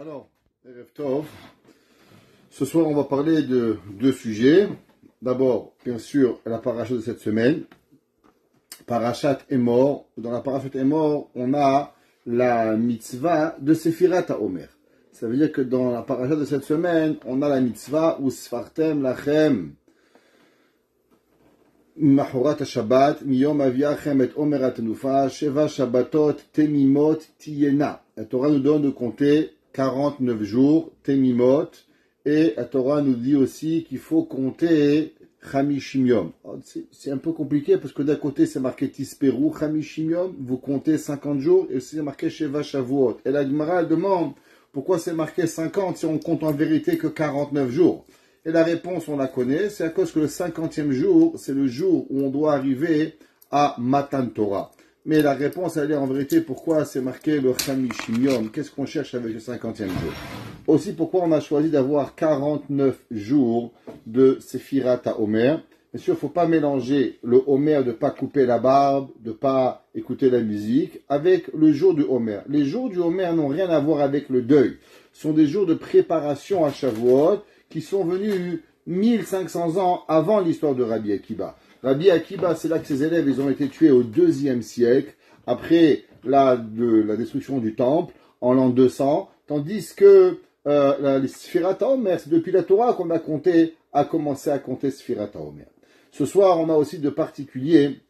Alors, Erev Tov, ce soir on va parler de deux sujets. D'abord, bien sûr, la paracha de cette semaine, Parashat Emor. Dans la Parashat Emor, on a la mitzvah de Sefirat HaOmer. Ça veut dire que dans la paracha de cette semaine, on a la mitzvah ou Sfartem Lachem Mahorat HaShabbat Miyom Aviachem et Omer HaTenufa Sheva Shabbatot Temimot Tiyena. La Torah nous donne de compter 49 jours, Temimot, et la Torah nous dit aussi qu'il faut compter Chamishim Yom. C'est un peu compliqué parce que d'un côté c'est marqué Tisperu, Chamishim Yom, vous comptez 50 jours, et aussi c'est marqué Sheva Shavuot. Et la Gemara demande pourquoi c'est marqué 50 si on compte en vérité que 49 jours. Et la réponse on la connaît, c'est à cause que le 50e jour, c'est le jour où on doit arriver à Matan Torah. Mais la réponse, elle est en vérité, pourquoi c'est marqué le Chamishim Yom? Qu'est-ce qu'on cherche avec le 50e jour? Aussi, pourquoi on a choisi d'avoir 49 jours de Sefirat HaOmer? Bien sûr, il ne faut pas mélanger le Homer de ne pas couper la barbe, de ne pas écouter la musique, avec le jour du Homer. Les jours du Homer n'ont rien à voir avec le deuil. Ce sont des jours de préparation à Shavuot qui sont venus 1500 ans avant l'histoire de Rabbi Akiba. Rabbi Akiba, c'est là que ses élèves ils ont été tués au IIe siècle, après la destruction du temple, en l'an 200, tandis que les Sfirat HaOmer, c'est depuis la Torah qu'on a commencé à compter Sfirat HaOmer. Ce soir, on a aussi de particulier,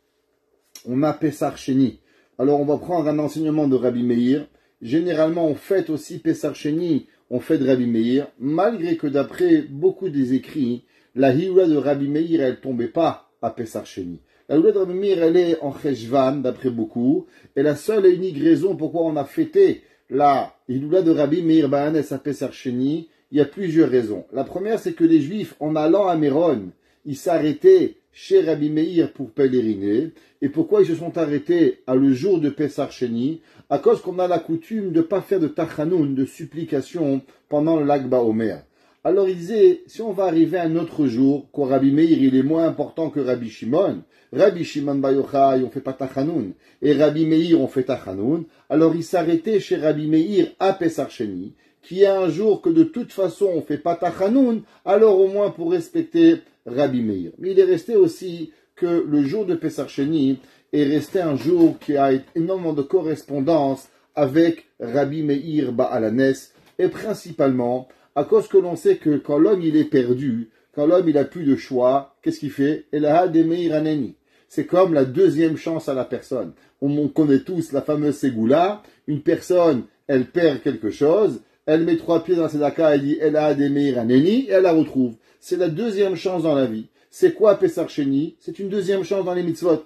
on a Pessar Sheni. Alors, on va prendre un enseignement de Rabbi Meir. Généralement, on fête aussi Pessar Sheni, on fête Rabbi Meir, malgré que d'après beaucoup des écrits, la Hioula de Rabbi Meir, elle tombait pas à Pessar Sheni. La Hioula de Rabbi Meir, elle est en Cheshvan, d'après beaucoup, et la seule et unique raison pourquoi on a fêté la Hioula de Rabbi Meir Baanes à Pessar Sheni, il y a plusieurs raisons. La première, c'est que les Juifs, en allant à Méron, ils s'arrêtaient chez Rabbi Meir pour pèleriner. Et pourquoi ils se sont arrêtés à le jour de Pessar Sheni? À cause qu'on a la coutume de ne pas faire de tachanoun, de supplication, pendant le Lag BaOmer. Alors il disait, si on va arriver à un autre jour, quand Rabbi Meir il est moins important que Rabbi Shimon Bar Yochai on fait pas tachanoun, et Rabbi Meir on fait tachanoun, alors il s'arrêtait chez Rabbi Meir à Pessar Sheni, qui est un jour que de toute façon on fait pas tachanoun, alors au moins pour respecter Rabbi Meir. Mais il est resté aussi que le jour de Pessar Sheni est resté un jour qui a énormément de correspondance avec Rabbi Meir Baalanes, et principalement à cause que l'on sait que quand l'homme il est perdu, quand l'homme il a plus de choix, qu'est-ce qu'il fait? Elaha de Meir Aneni. C'est comme la deuxième chance à la personne. On connaît tous la fameuse ségoula. Une personne, elle perd quelque chose, elle met 3 pieds dans la tzedaka, elle dit Elaha de Meir Aneni, et elle la retrouve. C'est la deuxième chance dans la vie. C'est quoi Pessar Sheni? C'est une deuxième chance dans les mitzvot.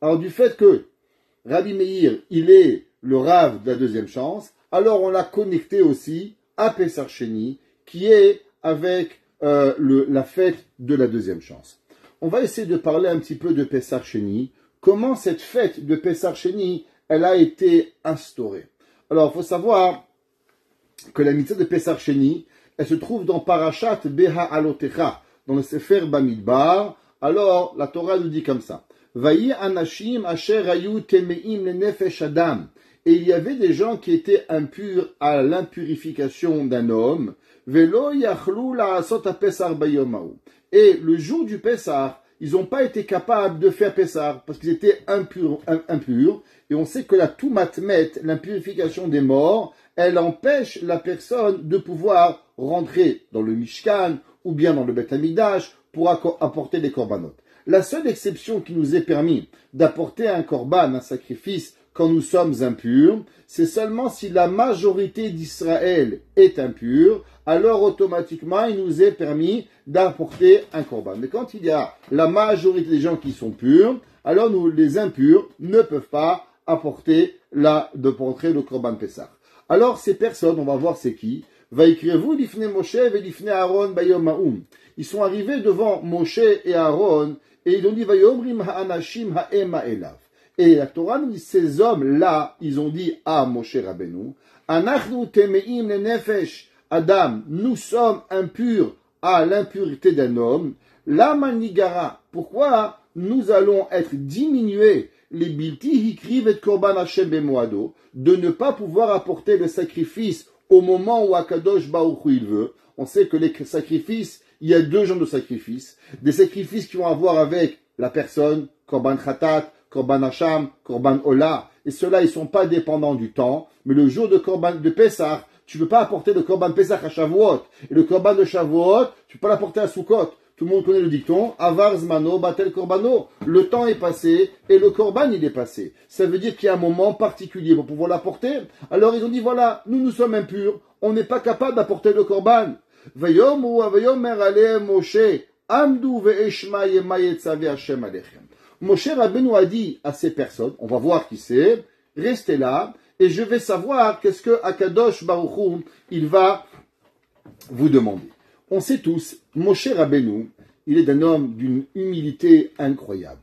Alors du fait que Rabbi Meir, il est le Rav de la deuxième chance, alors on l'a connecté aussi à Pessar Sheni, qui est avec la fête de la deuxième chance. On va essayer de parler un petit peu de Pessar Sheni, comment cette fête de Pessar Sheni, elle a été instaurée. Alors, il faut savoir que la mitzvah de Pessar Sheni, elle se trouve dans Parashat Beha Alotecha, dans le Sefer Bamidbar. Alors, la Torah nous dit comme ça. Vayi anashim asher ayu temeim lenefesh adam. Et il y avait des gens qui étaient impurs à l'impurification d'un homme. Velo yachlu la'asot ha'pesar bayomahu. Et le jour du Pessar, ils n'ont pas été capables de faire Pessar parce qu'ils étaient impurs. Et on sait que la Tumatmet, l'impurification des morts, elle empêche la personne de pouvoir rentrer dans le Mishkan ou bien dans le Beth Hamikdash pour apporter des korbanot. La seule exception qui nous est permis d'apporter un korban, un sacrifice, quand nous sommes impurs, c'est seulement si la majorité d'Israël est impure, alors automatiquement il nous est permis d'apporter un korban. Mais quand il y a la majorité des gens qui sont purs, alors nous, les impurs, ne peuvent pas apporter le korban Pessah. Alors ces personnes, on va voir c'est qui, Vaikrevu lifne Moshe ve lifne Aaron bayom ha'um. Ils sont arrivés devant Moshe et Aaron et ils ont dit Vayomrim ha'anashim ha'ema elav. Et la Torah nous dit, ces hommes-là, ils ont dit à Moshe Rabbeinu, Anachnu temeim le nefesh Adam, nous sommes impurs à l'impureté d'un homme. La manigara, pourquoi nous allons être diminués les bilti hikriv et korban Hashem bemoado, de ne pas pouvoir apporter le sacrifice au moment où Akadosh Baruch Hu il veut. On sait que les sacrifices, il y a deux genres de sacrifices. Des sacrifices qui vont avoir avec la personne, Korban Khatat, Korban Hacham, Korban Ola. Et ceux-là, ils sont pas dépendants du temps. Mais le jour de Korban de Pessah, tu ne peux pas apporter le Korban Pessah à Shavuot. Et le Korban de Shavuot, tu peux pas l'apporter à Sukkot. Tout le monde connaît le dicton, Avar Zmano, Batel Korbano. Le temps est passé et le Korban il est passé. Ça veut dire qu'il y a un moment particulier pour pouvoir l'apporter. Alors ils ont dit voilà, nous sommes impurs, on n'est pas capable d'apporter le Korban. Moshe Rabbeinu a dit à ces personnes, on va voir qui c'est, restez là et je vais savoir qu'est-ce que Akadosh Baruch Hu, il va vous demander. On sait tous, Moshe Rabbeinu, il est d'un homme d'une humilité incroyable.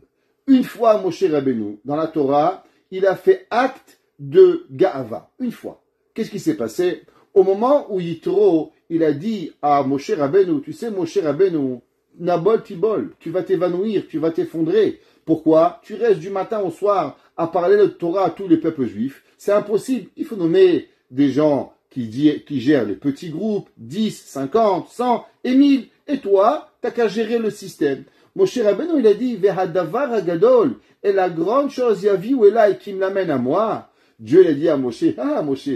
Une fois, Moshe Rabbeinu, dans la Torah, il a fait acte de Ga'ava. Une fois. Qu'est-ce qui s'est passé? Au moment où Yitro, il a dit à Moshe Rabbeinu, tu sais, Moshe Rabbeinu, Nabol Tibol, tu vas t'évanouir, tu vas t'effondrer. Pourquoi? Tu restes du matin au soir à parler de Torah à tous les peuples juifs. C'est impossible. Il faut nommer des gens qui gère les petits groupes, 10, 50, 100 et 1000. Et toi, t'as qu'à gérer le système. Moshe Rabbeinu, il a dit, Vehadavar agadol, et la grande chose, Yaviou est là et qui me l'amène à moi. Dieu l'a dit à Moshe, ah Moshe,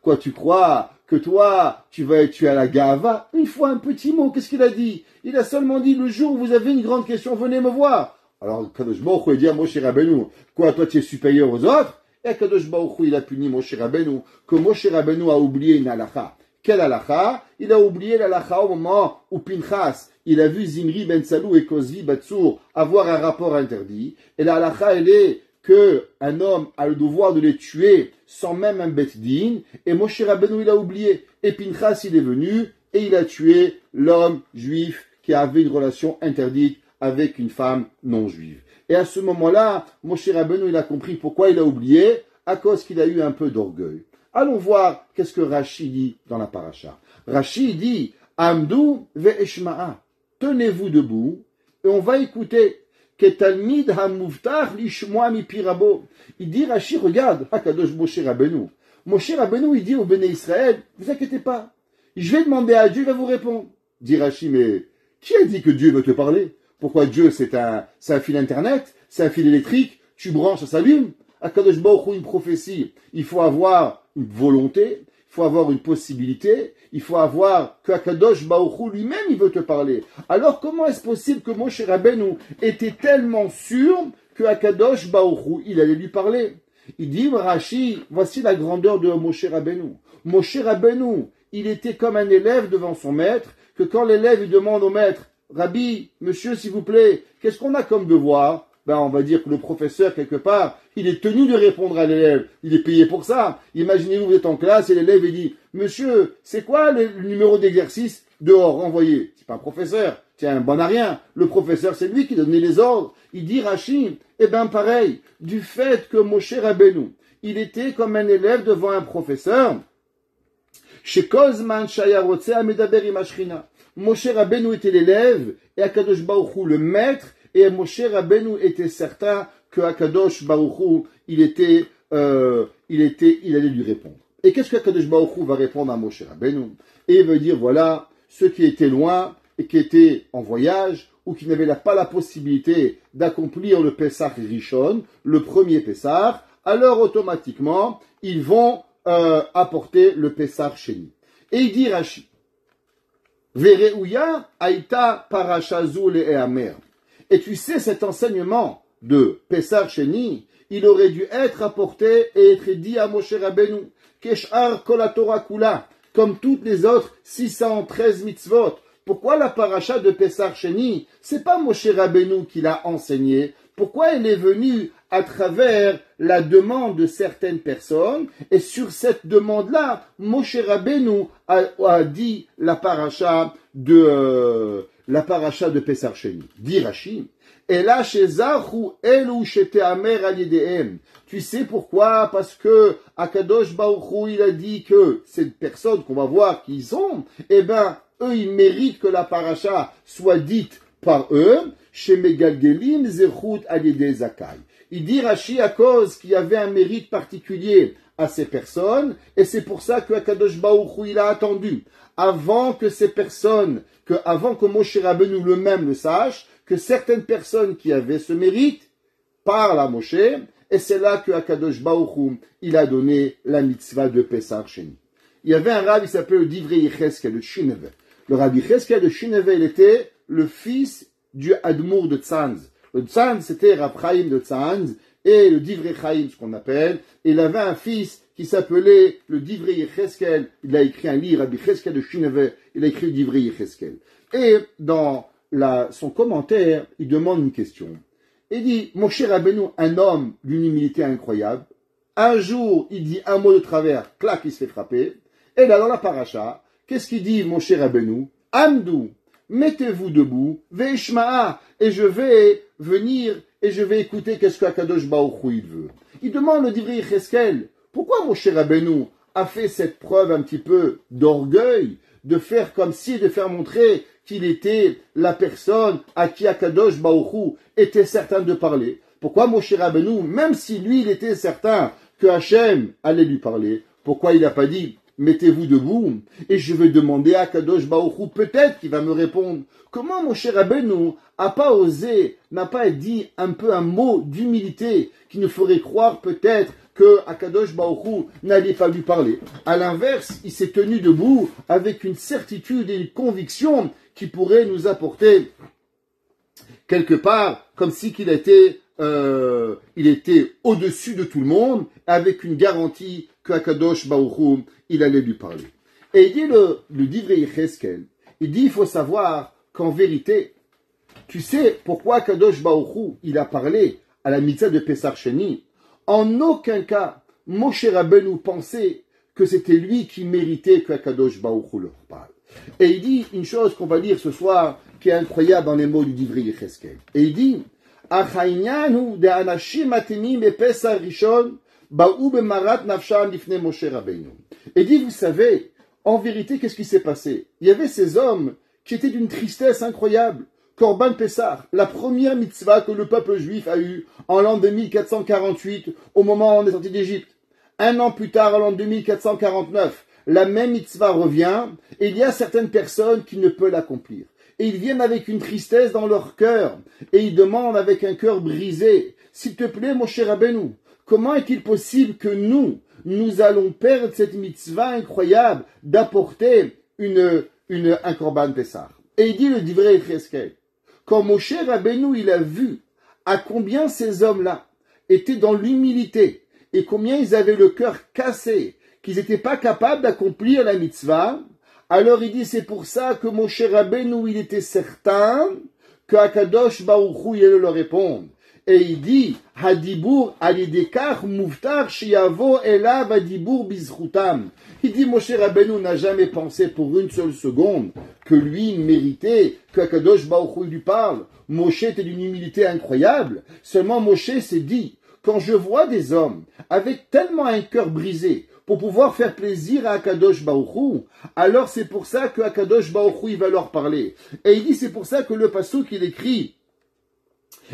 quoi tu crois que toi, tu es à la Gava? Une fois un petit mot, qu'est-ce qu'il a dit? Il a seulement dit, le jour où vous avez une grande question, venez me voir. Alors, Kadosh Baruch Hu a dit à Moshe Rabbeinu, quoi, toi tu es supérieur aux autres? Et Kadosh Baruch Hu, il a puni Moshe Rabbeinu, que Moshe Rabbeinu a oublié une halakha. Quelle halakha? Il a oublié l'halakha au moment où Pinchas, il a vu Zimri ben Salou et Kozvi Batsour avoir un rapport interdit. Et la halakha, elle est que un homme a le devoir de les tuer sans même un bet din. Et Moshe Rabbeinu, il a oublié. Et Pinchas, il est venu et il a tué l'homme juif qui avait une relation interdite avec une femme non juive. Et à ce moment-là, Moshe Rabbeinu, il a compris pourquoi il a oublié, à cause qu'il a eu un peu d'orgueil. Allons voir qu'est-ce que Rashi dit dans la paracha. Rashi dit, Amdu ve'eshma'a. Tenez-vous debout, et on va écouter. Ketalmid hamuvtar lishmoa mipirabo. Il dit, Rashi, regarde, Hakadosh Moshe Rabbeinu. Moshe Rabbeinu, il dit au Béné Israël, vous inquiétez pas. Je vais demander à Dieu, il va vous répondre. Dit Rashi, mais qui a dit que Dieu veut te parler? Pourquoi Dieu, c'est un fil internet, c'est un fil électrique, tu branches, ça s'allume. Akadosh Baruch Hu, une prophétie, il faut avoir une volonté, il faut avoir une possibilité, il faut avoir que Akadosh Baruch Hu lui-même, il veut te parler. Alors comment est-ce possible que Moshe Rabbeinu était tellement sûr que Akadosh Baruch Hu, il allait lui parler? Il dit, Rashi, voici la grandeur de Moshe Rabbeinu. Moshe Rabbeinu, il était comme un élève devant son maître, que quand l'élève il demande au maître, Rabbi, monsieur, s'il vous plaît, qu'est-ce qu'on a comme devoir? On va dire que le professeur, quelque part, il est tenu de répondre à l'élève. Il est payé pour ça. Imaginez-vous, vous êtes en classe et l'élève, il dit, monsieur, c'est quoi le numéro d'exercice? Dehors, renvoyé. C'est pas un professeur. C'est un bon à rien. Le professeur, c'est lui qui donnait les ordres. Il dit, Rashi, pareil, du fait que Moshe Rabbeinu, il était comme un élève devant un professeur, chez Kozman Shayarotse Amedaber Imashchina. Moshe Rabbeinu était l'élève et Akadosh Baruch Hu le maître, et Moshe Rabbeinu était certain que Akadosh Baruch Hu, il allait lui répondre. Et qu'est-ce que Akadosh Baruch Hu va répondre à Moshe Rabbeinu? Et il veut dire, voilà, ceux qui étaient loin et qui étaient en voyage ou qui n'avaient pas la possibilité d'accomplir le Pessah Rishon, le premier Pessah, alors automatiquement, ils vont apporter le Pessah Sheni. Et il dit Rashi, Vereouya aïta parashazu le'eamer. Et tu sais, cet enseignement de Pessah Sheni, il aurait dû être apporté et être dit à Moshe Rabbeinu, Keshar kol haTorah kula, comme toutes les autres 613 mitzvot. Pourquoi la paracha de Pessah Sheni? C'est pas Moshe Rabbeinu qui l'a enseigné. Pourquoi elle est venue à travers la demande de certaines personnes? Et sur cette demande-là, Moshe Rabbeinu a dit la paracha de Pessah Sheni. Dit Rashi, et là chez Zahu elu sheteamer al yedehem. Tu sais pourquoi? Parce que Akadosh Baruch Hu, il a dit que ces personnes qu'on va voir qui sont, eux, ils méritent que la paracha soit dite par eux, chez Megalgelim Zechut al Yedei Zakai. Il dit Rashi à cause qu'il y avait un mérite particulier à ces personnes, et c'est pour ça que Akadosh Baruch Hu, il a attendu, avant que ces personnes, avant que Moshe Rabbeinu lui-même le sache, que certaines personnes qui avaient ce mérite parlent à Moshe, et c'est là que Akadosh Baruch Hu, il a donné la mitzvah de Pesach Sheni. Il y avait un rabbi qui s'appelait le Divrei Yecheskel, le Shineve. Le rabbi Yecheskel de Shineve, il était le fils du Admour de Tzanz. Le Tzanz, c'était Rav Chaim de Tzanz, et le Divrei Chaim, ce qu'on appelle. Et il avait un fils qui s'appelait le Divrei Yecheskel. Il a écrit un livre, Rabbi Yecheskel de Shineve, il a écrit le Divrei Yecheskel. Et dans son commentaire, il demande une question. Il dit, Moshe Rabbeinu, un homme d'une humilité incroyable, un jour, il dit un mot de travers, clac, il se fait frapper. Et là, dans la paracha, qu'est-ce qu'il dit, Moshe Rabbeinu? Amdou, mettez-vous debout, veishma'a, et je vais venir, et je vais écouter qu'est-ce qu'Akadosh Baruch Hu il veut. Il demande le Divrei Yecheskel, pourquoi Moshe Rabbeinu a fait cette preuve un petit peu d'orgueil, de faire comme si, de faire montrer qu'il était la personne à qui Akadosh Baruch Hu était certain de parler. Pourquoi Moshe Rabbeinu, même si lui il était certain que Hachem allait lui parler, pourquoi il n'a pas dit mettez-vous debout et je vais demander à Akadosh Baruch Hu, peut-être qu'il va me répondre. Comment Moshe Rabbeinu n'a pas osé, n'a pas dit un peu un mot d'humilité qui nous ferait croire peut-être que Akadosh Baruch Hu n'allait pas lui parler. À l'inverse, il s'est tenu debout avec une certitude et une conviction qui pourrait nous apporter quelque part comme si il était au-dessus de tout le monde avec une garantie que Akadosh Baruch Hu, il allait lui parler. Et il dit le Divrei Yecheskel, il dit il faut savoir qu'en vérité, tu sais pourquoi Akadosh Baruch Hu, il a parlé à la mitzvah de Pesach Sheni. En aucun cas, Moshe Rabbeinu pensait que c'était lui qui méritait que Akadosh Baruch Hu leur parle. Et il dit une chose qu'on va lire ce soir qui est incroyable dans les mots du Divrei Yecheskel. Et il dit Achaïnyanu de anashim atemim et Pesach Rishon ba'u bemarat nafsham lifnei Moshe Rabbeinu. Et dit vous savez, en vérité, qu'est-ce qui s'est passé? Il y avait ces hommes qui étaient d'une tristesse incroyable. Korban Pessah, la première mitzvah que le peuple juif a eue en l'an 2448, au moment où on est sorti d'Égypte. Un an plus tard, en l'an 2449, la même mitzvah revient, et il y a certaines personnes qui ne peuvent l'accomplir. Et ils viennent avec une tristesse dans leur cœur, et ils demandent avec un cœur brisé, s'il te plaît, Moshe Rabbeinu, comment est-il possible que nous allons perdre cette mitzvah incroyable d'apporter un Korban Pessah? Et il dit le Divrei Yecheskel, quand Moshe Rabbeinu il a vu à combien ces hommes-là étaient dans l'humilité et combien ils avaient le cœur cassé, qu'ils n'étaient pas capables d'accomplir la mitzvah, alors il dit c'est pour ça que Moshe Rabbeinu il était certain que Akadosh Baruch Hu il allait leur répondre. Et il dit Hadibur alidekar muftar shiavo elav hadibur bizchutam. Il dit Moshe Rabbeinu n'a jamais pensé pour une seule seconde que lui méritait que Akadosh Baruch Hu lui parle. Moshe était d'une humilité incroyable. Seulement Moshe s'est dit quand je vois des hommes avec tellement un cœur brisé pour pouvoir faire plaisir à Akadosh Baruch Hu, alors c'est pour ça que Akadosh Baruch Hu il va leur parler. Et il dit c'est pour ça que le pasuk il écrit.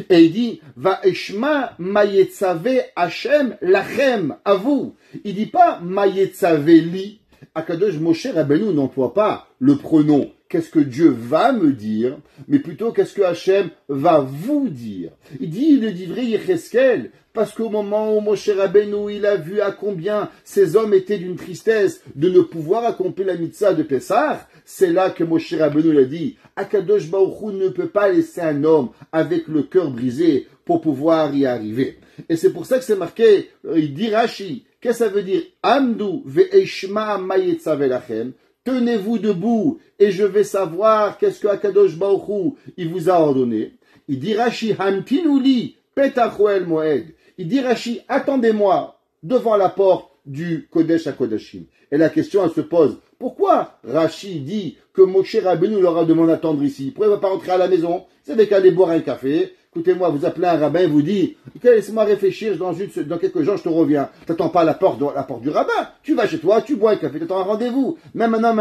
Et il dit, va eshma mayetzave Hashem lachem, à vous. Il dit pas mayetzave li. Akadosh Moshe Rabbeinu n'emploie pas le pronom. Qu'est-ce que Dieu va me dire, mais plutôt qu'est-ce que Hashem va vous dire. Il dit le Divrei Yecheskel, parce qu'au moment où Moshe Rabbeinu il a vu à combien ces hommes étaient d'une tristesse de ne pouvoir accomplir la mitzvah de Pessah, c'est là que Moshe Rabbeinu a dit, Akadosh Baruch Hu ne peut pas laisser un homme avec le cœur brisé pour pouvoir y arriver. Et c'est pour ça que c'est marqué, il dit Rashi, qu'est-ce que ça veut dire? Amdu ve'eshma mayetzave lachem. Tenez-vous debout et je vais savoir qu'est-ce que Akadosh Baruch Hu il vous a ordonné. Il dit Rashi hamtinuli petachoel moed. Il dit Rashi attendez-moi devant la porte du Kodesh à Kodashim. Et la question elle se pose pourquoi Rashi dit que Moshe Rabbeinu leur a demandé d'attendre ici? Pourquoi il ne va pas rentrer à la maison? Vous savez qu'aller boire un café. Écoutez-moi, vous appelez un rabbin, vous dit, laissez-moi réfléchir, dans quelques jours, je te reviens. T'attends pas à la porte du rabbin. Tu vas chez toi, tu bois un café, t'attends un rendez-vous. Même maintenant,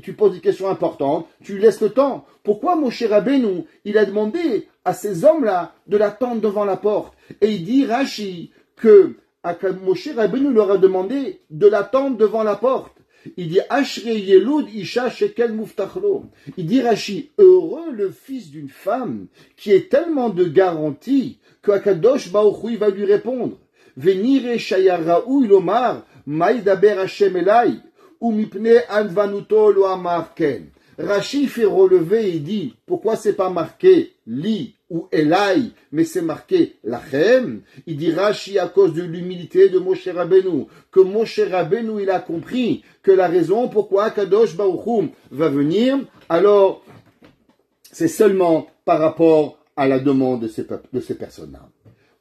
tu poses des questions importantes, tu laisses le temps. Pourquoi Moshe Rabbeinu, il a demandé à ces hommes-là de l'attendre devant la porte? Et il dit, Rashi, que Moshe Rabbeinu leur a demandé de l'attendre devant la porte. Il dit Ashrei Yelud Isha Shekel Muftachlo. Il dit Rashi, heureux le fils d'une femme qui est tellement de garantie que Akadosh Baruch Hu va lui répondre. Venire Shayaraou Ilomar Maïdaber Hashem Elai ou Mipne Advanuto Lo Amar Ken. Rashi fait relever et dit pourquoi c'est pas marqué Li ou Elai, mais c'est marqué Lachem. Il dit Rashi à cause de l'humilité de Moshe Rabbeinu, que Moshe Rabbeinu il a compris que la raison pourquoi Kadosh Baruch Hu va venir, alors c'est seulement par rapport à la demande de ces personnes-là.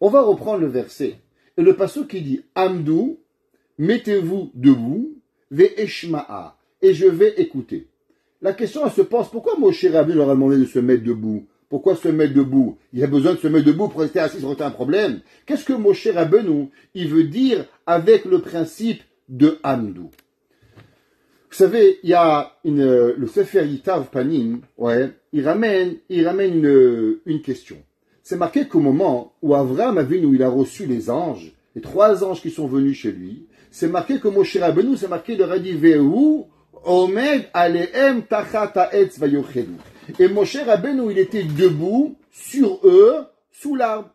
On va reprendre le verset et le passage qui dit Amdou, mettez-vous debout, ve'eshma'a, et je vais écouter. La question elle se pose, pourquoi Moshe Rabbeinu leur a demandé de se mettre debout? Pourquoi se mettre debout? Il y a besoin de se mettre debout pour rester assis, ça aurait été un problème. Qu'est-ce que Moshe Rabbeinu, il veut dire avec le principe de Amdou? Vous savez, il y a le Sefer Yitav Panim, il ramène une question. C'est marqué qu'au moment où Avraham Avinu, il a reçu les anges, les 3 anges qui sont venus chez lui, c'est marqué que Moshe Rabbeinu, c'est marqué, il leur a dit, Vehu, Omed alehem tachat ha'etz vayochelu. Et Moshe Rabbeinu, il était debout sur eux, sous l'arbre.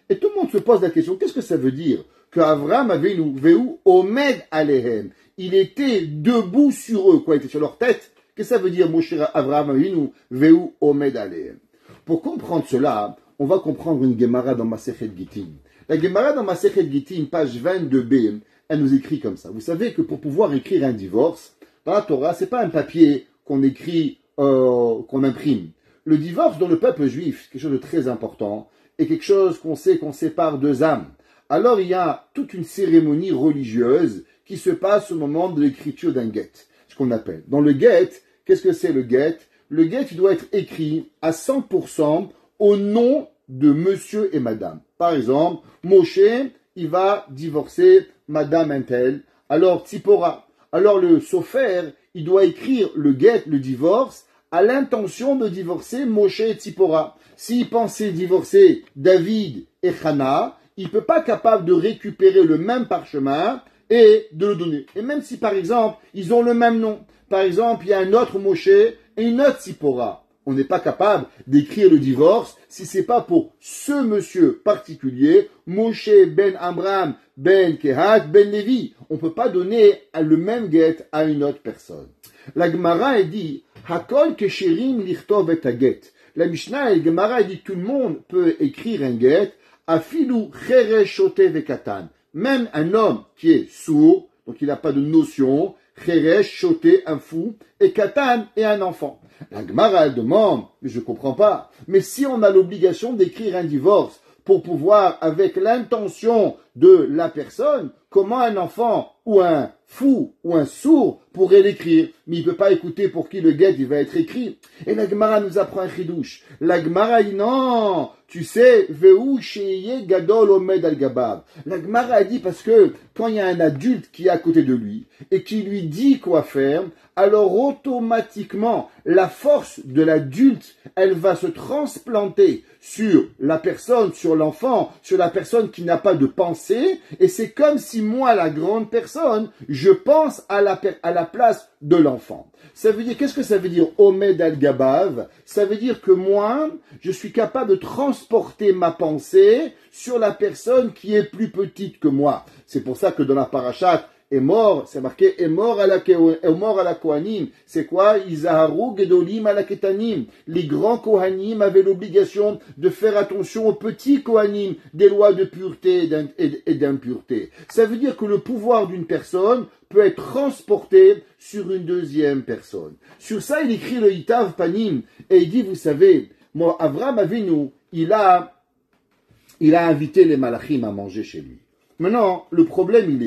Et tout le monde se pose la question, qu'est-ce que ça veut dire? Que Avraham Avinu, Vehu, Omed alehem. Il était debout sur eux, quoi, il était sur leur tête. Qu'est-ce que ça veut dire, Moshe Avraham Avinu, Vehu, Omed alehem? Pour comprendre cela, on va comprendre une Gemara dans Masechet Gittin. La Gemara dans Masechet Gittin, page 22b, elle nous écrit comme ça. Vous savez que pour pouvoir écrire un divorce, dans la Torah, c'est pas un papier qu'on écrit, qu'on imprime. Le divorce dans le peuple juif, quelque chose de très important, et quelque chose qu'on sait qu'on sépare 2 âmes. Alors il y a toute une cérémonie religieuse qui se passe au moment de l'écriture d'un get, ce qu'on appelle. Dans le get, qu'est-ce que c'est le get? Le get, il doit être écrit à 100% au nom de monsieur et madame. Par exemple, Moshe, il va divorcer madame Intel, alors Tzipora. Alors le sofer, il doit écrire le get, le divorce, à l'intention de divorcer Moshe et Tzipora. S'il pensait divorcer David et Hana, il ne peut pas capable de récupérer le même parchemin et de le donner. Et même si par exemple, ils ont le même nom. Par exemple, il y a un autre Moshe et une autre Tzipora. On n'est pas capable d'écrire le divorce si c'est pas pour ce monsieur particulier, Moshe ben Amram ben Kehat ben Levi. On peut pas donner le même get à une autre personne. La Gemara elle dit Hakol kesherim lichtov et get. La Mishnah et la Gemara elle dit tout le monde peut écrire un get afilu cheresh shote vekatan. Même un homme qui est sourd, donc il n'a pas de notion, cheresh shote un fou et katan et un enfant. La Gemara elle demande, mais je comprends pas. Mais si on a l'obligation d'écrire un divorce pour pouvoir, avec l'intention de la personne, comment un enfant ou un fou ou un sourd pourrait l'écrire? Mais il peut pas écouter pour qui le get il va être écrit. Et la Gemara nous apprend un chidouche. La Gemara dit non, tu sais, Veu sheye gadol omed al gabav. La Gemara dit parce que quand il y a un adulte qui est à côté de lui et qui lui dit quoi faire, alors automatiquement la force de l'adulte, elle va se transplanter sur la personne, sur l'enfant, sur la personne qui n'a pas de pensée, et c'est comme si moi, la grande personne, je pense à la place de l'enfant. Ça veut dire, qu'est-ce que ça veut dire, Omed al-Gabav? Ça veut dire que moi, je suis capable de transporter ma pensée sur la personne qui est plus petite que moi. C'est pour ça que dans la parashat, est mort, c'est marqué est mort à la Kohanim. C'est quoi? Izaharu gedolim à la Ketanim. Les grands Kohanim avaient l'obligation de faire attention aux petits Kohanim des lois de pureté et d'impureté. Ça veut dire que le pouvoir d'une personne peut être transporté sur une deuxième personne. Sur ça, il écrit le Yitav Panim et il dit, vous savez, moi, Avraham Avinu, il a invité les Malachim à manger chez lui. Maintenant, le problème,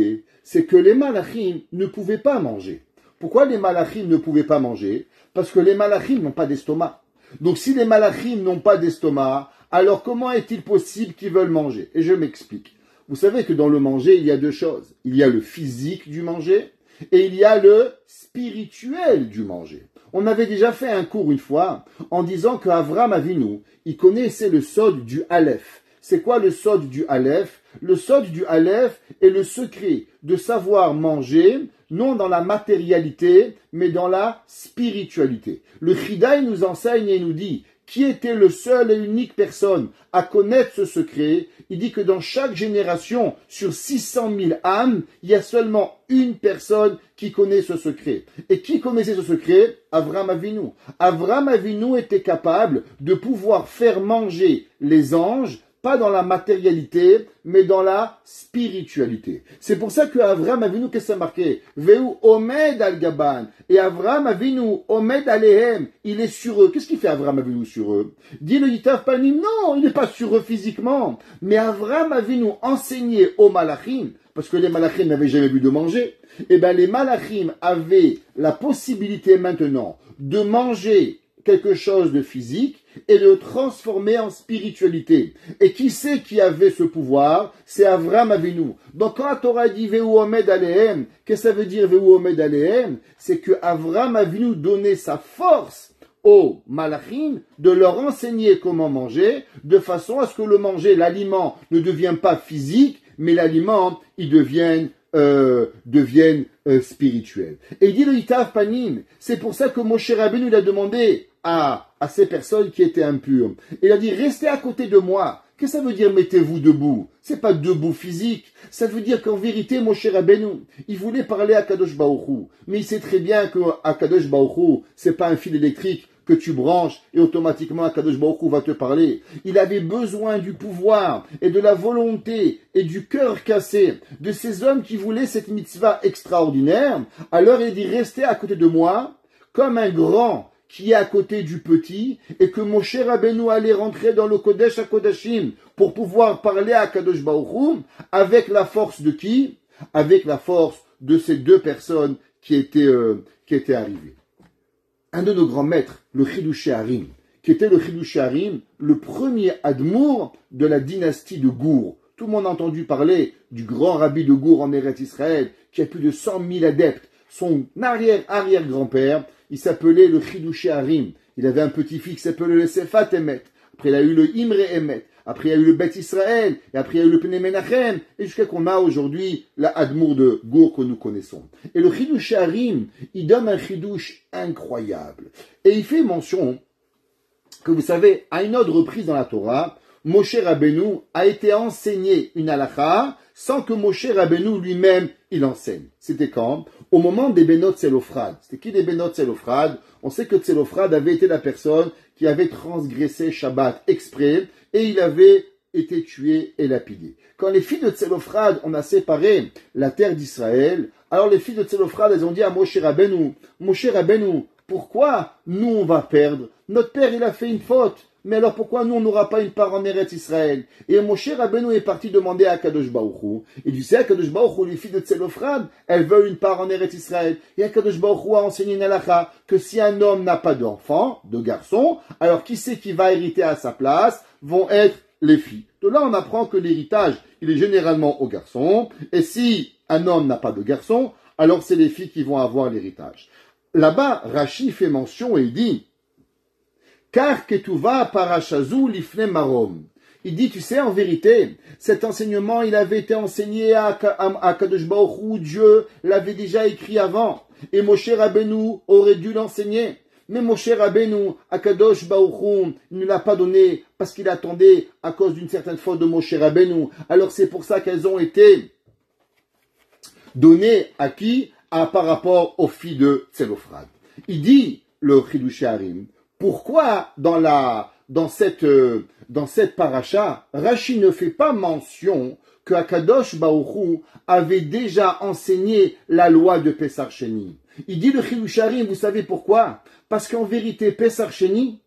c'est que les Malachim ne pouvaient pas manger. Pourquoi les Malachim ne pouvaient pas manger? Parce que les Malachim n'ont pas d'estomac. Donc si les Malachim n'ont pas d'estomac, alors comment est-il possible qu'ils veulent manger? Et je m'explique. Vous savez que dans le manger, il y a 2 choses. Il y a le physique du manger et il y a le spirituel du manger. On avait déjà fait un cours une fois en disant qu'Avraham Avinu, il connaissait le sod du Aleph. c'est quoi le sod du Aleph? Le sod du Aleph est le secret de savoir manger, non dans la matérialité, mais dans la spiritualité. Le Chida, il nous enseigne et nous dit qui était le seul et unique personne à connaître ce secret. Il dit que dans chaque génération, sur 600 000 âmes, il y a seulement une personne qui connaît ce secret. Et qui connaissait ce secret? Avraham Avinu. Avraham Avinu était capable de pouvoir faire manger les anges, pas dans la matérialité, mais dans la spiritualité. C'est pour ça que Avraham Avinu, qu'est-ce que ça marquait? Veu omed al gaban. Et Avraham Avinu, omed alehem, il est sur eux. Qu'est-ce qu'il fait Avraham Avinu sur eux? Dit le Yitav Panim, non, il n'est pas sur eux physiquement. Mais Avraham Avinu enseignait aux malachim, parce que les malachim n'avaient jamais vu de manger. Eh bien, les malachim avaient la possibilité maintenant de manger quelque chose de physique et de le transformer en spiritualité. Et qui c'est qui avait ce pouvoir? C'est Avraham Avinu. Donc quand la Torah dit Veu Omed Alehem, qu'est-ce que ça veut dire Veu Omed Alehem? C'est que Avraham Avinu donnait sa force aux malachim de leur enseigner comment manger, de façon à ce que le manger, l'aliment, ne devienne pas physique, mais l'aliment, il devienne spirituel. Et il dit le Yitav Panim, c'est pour ça que Moshe Rabbeinu il a demandé à ces personnes qui étaient impures. Il a dit, restez à côté de moi. Qu'est-ce que ça veut dire, mettez-vous debout? C'est pas debout physique. Ça veut dire qu'en vérité, Moshe Rabbeinu, il voulait parler à Kadosh Baruch Hu. Mais il sait très bien qu'à Kadosh Baruch Hu, c'est pas un fil électrique que tu branches et automatiquement Kadosh Baruch Hu va te parler. Il avait besoin du pouvoir et de la volonté et du cœur cassé de ces hommes qui voulaient cette mitzvah extraordinaire. Alors il dit, restez à côté de moi comme un grand qui est à côté du petit, et que Moshe Rabbeinu allait rentrer dans le Kodesh HaKodashim pour pouvoir parler à Kadosh Baruch Hu, avec la force de qui? Avec la force de ces deux personnes qui étaient arrivées. Un de nos grands maîtres, le Chidushé Harim, qui était le Chidushé Harim, le premier admour de la dynastie de Gour. Tout le monde a entendu parler du grand rabbi de Gour en Eretz Israël, qui a plus de 100 000 adeptes. Son arrière-arrière-grand-père, il s'appelait le Chidushé Harim. Il avait un petit-fils qui s'appelait le Sefat Emet. Après, il a eu le Imre Emet. Après, il y a eu le Beth Israël. Et après, il y a eu le Pnei Menachem. Et jusqu'à qu'on a aujourd'hui la Admour de Gour que nous connaissons. Et le Chidushé Harim, il donne un Chidush incroyable. Et il fait mention que, vous savez, à une autre reprise dans la Torah, Moshe Rabbeinu a été enseigné une halakha sans que Moshe Rabbeinu lui-même il enseigne. C'était quand? Au moment des Benot Tselophrad. C'était qui les Benot Tselophrad? On sait que Tselophrad avait été la personne qui avait transgressé Shabbat exprès et il avait été tué et lapidé. Quand les filles de Tselophrad, on a séparé la terre d'Israël, alors les filles de Tselophrad, elles ont dit à Moshe Rabbeinu, pourquoi nous on va perdre? Notre père il a fait une faute. Mais alors pourquoi nous on n'aura pas une part en Eretz Israël? Et Moshe Rabbeinu est parti demander à Kadosh Baruch Hu. Et tu sais, à Kadosh Baruch Hu, les filles de Tselophrad, elles veulent une part en Eretz Israël. Et Kadosh Baruch Hu a enseigné une halakha que si un homme n'a pas d'enfant, de garçon, alors qui c'est qui va hériter à sa place? Vont être les filles. De là on apprend que l'héritage, il est généralement au garçon. Et si un homme n'a pas de garçon, alors c'est les filles qui vont avoir l'héritage. Là-bas, Rashi fait mention et il dit car ketuva parashazu lifne marom. Il dit, tu sais, en vérité, cet enseignement, il avait été enseigné à Kadosh Baruch Hu, Dieu l'avait déjà écrit avant. Et Moshe Rabbeinu aurait dû l'enseigner. Mais Moshe Rabbeinu, à Kadosh Baruch Hu, il ne l'a pas donné parce qu'il attendait à cause d'une certaine faute de Moshe Rabbeinu. Alors c'est pour ça qu'elles ont été données à qui? Par rapport aux filles de Tselophrad. Il dit, le Chidushé Harim, pourquoi dans cette paracha, Rashi ne fait pas mention que Akadosh Baruch Hu avait déjà enseigné la loi de Pesach Sheni? Il dit le Chidushé Harim, vous savez pourquoi? Parce qu'en vérité, Pesach Sheni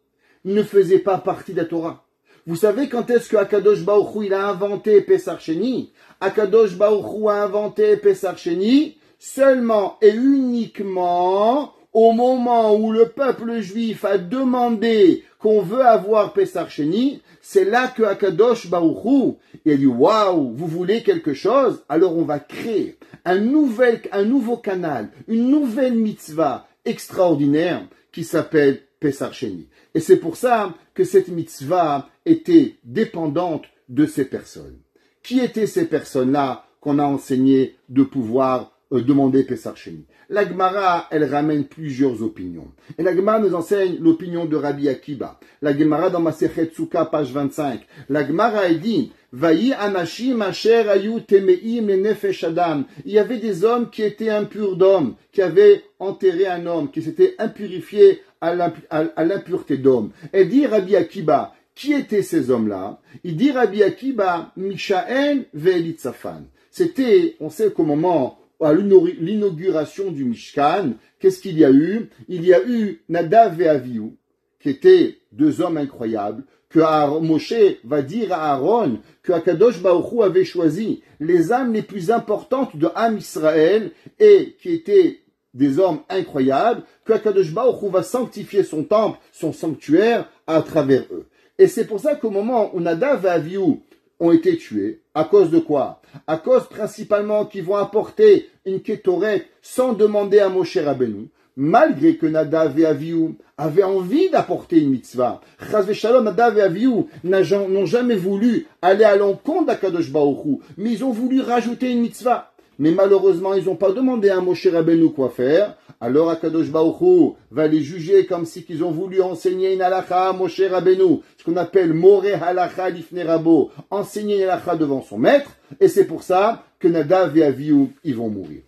ne faisait pas partie de la Torah. Vous savez quand est-ce que Akadosh Baruch Hu il a inventé Pesach Sheni? Akadosh Baruch Hu a inventé Pesach Sheni seulement et uniquement au moment où le peuple juif a demandé qu'on veut avoir Pesach Sheni, c'est là que Akadosh Baruch Hu, il a dit, waouh, vous voulez quelque chose? Alors on va créer un nouveau canal, une nouvelle mitzvah extraordinaire qui s'appelle Pesach Sheni. Et c'est pour ça que cette mitzvah était dépendante de ces personnes. Qui étaient ces personnes-là qu'on a enseigné de pouvoir demander Pessar Sheni? La Gemara, elle ramène plusieurs opinions. Et la Gemara nous enseigne l'opinion de Rabbi Akiba. La Gemara dans Masechet Souka, page 25. La Gemara, elle dit, Vayi anashim asher ayu temeim le nefesh adam. Il y avait des hommes qui étaient impurs d'hommes, qui avaient enterré un homme, qui s'étaient impurifiés à l'impureté d'homme. Elle dit Rabbi Akiba, qui étaient ces hommes-là? Il dit Rabbi Akiba, Mishaël ve'Elitzaphan. C'était, on sait qu'au moment à l'inauguration du Mishkan, qu'est-ce qu'il y a eu? Il y a eu Nadav et Avihu, qui étaient deux hommes incroyables, que Moshe va dire à Aaron que Akadosh Baruch Hu avait choisi les âmes les plus importantes de Am Israël et qui étaient des hommes incroyables, que Akadosh Baruch Hu va sanctifier son temple, son sanctuaire à travers eux. Et c'est pour ça qu'au moment où Nadav et Avihu ont été tués, à cause de quoi? À cause principalement qu'ils vont apporter une kétoret sans demander à Moshe Rabbeinu, malgré que Nadav et Avihu avaient envie d'apporter une mitzvah. Chas v'shalom, Nadav et Avihu n'ont jamais voulu aller à l'encontre d'Akadosh Baruch Hu, mais ils ont voulu rajouter une mitzvah. Mais malheureusement, ils n'ont pas demandé à Moshe Rabbeinu quoi faire. Alors Akadosh Baruch Hu va les juger comme si qu'ils ont voulu enseigner une halakha à Moshe Rabbeinu, ce qu'on appelle moré halakha lifnei rabo, enseigner une halakha devant son maître, et c'est pour ça que Nadav et Avihu, ils vont mourir.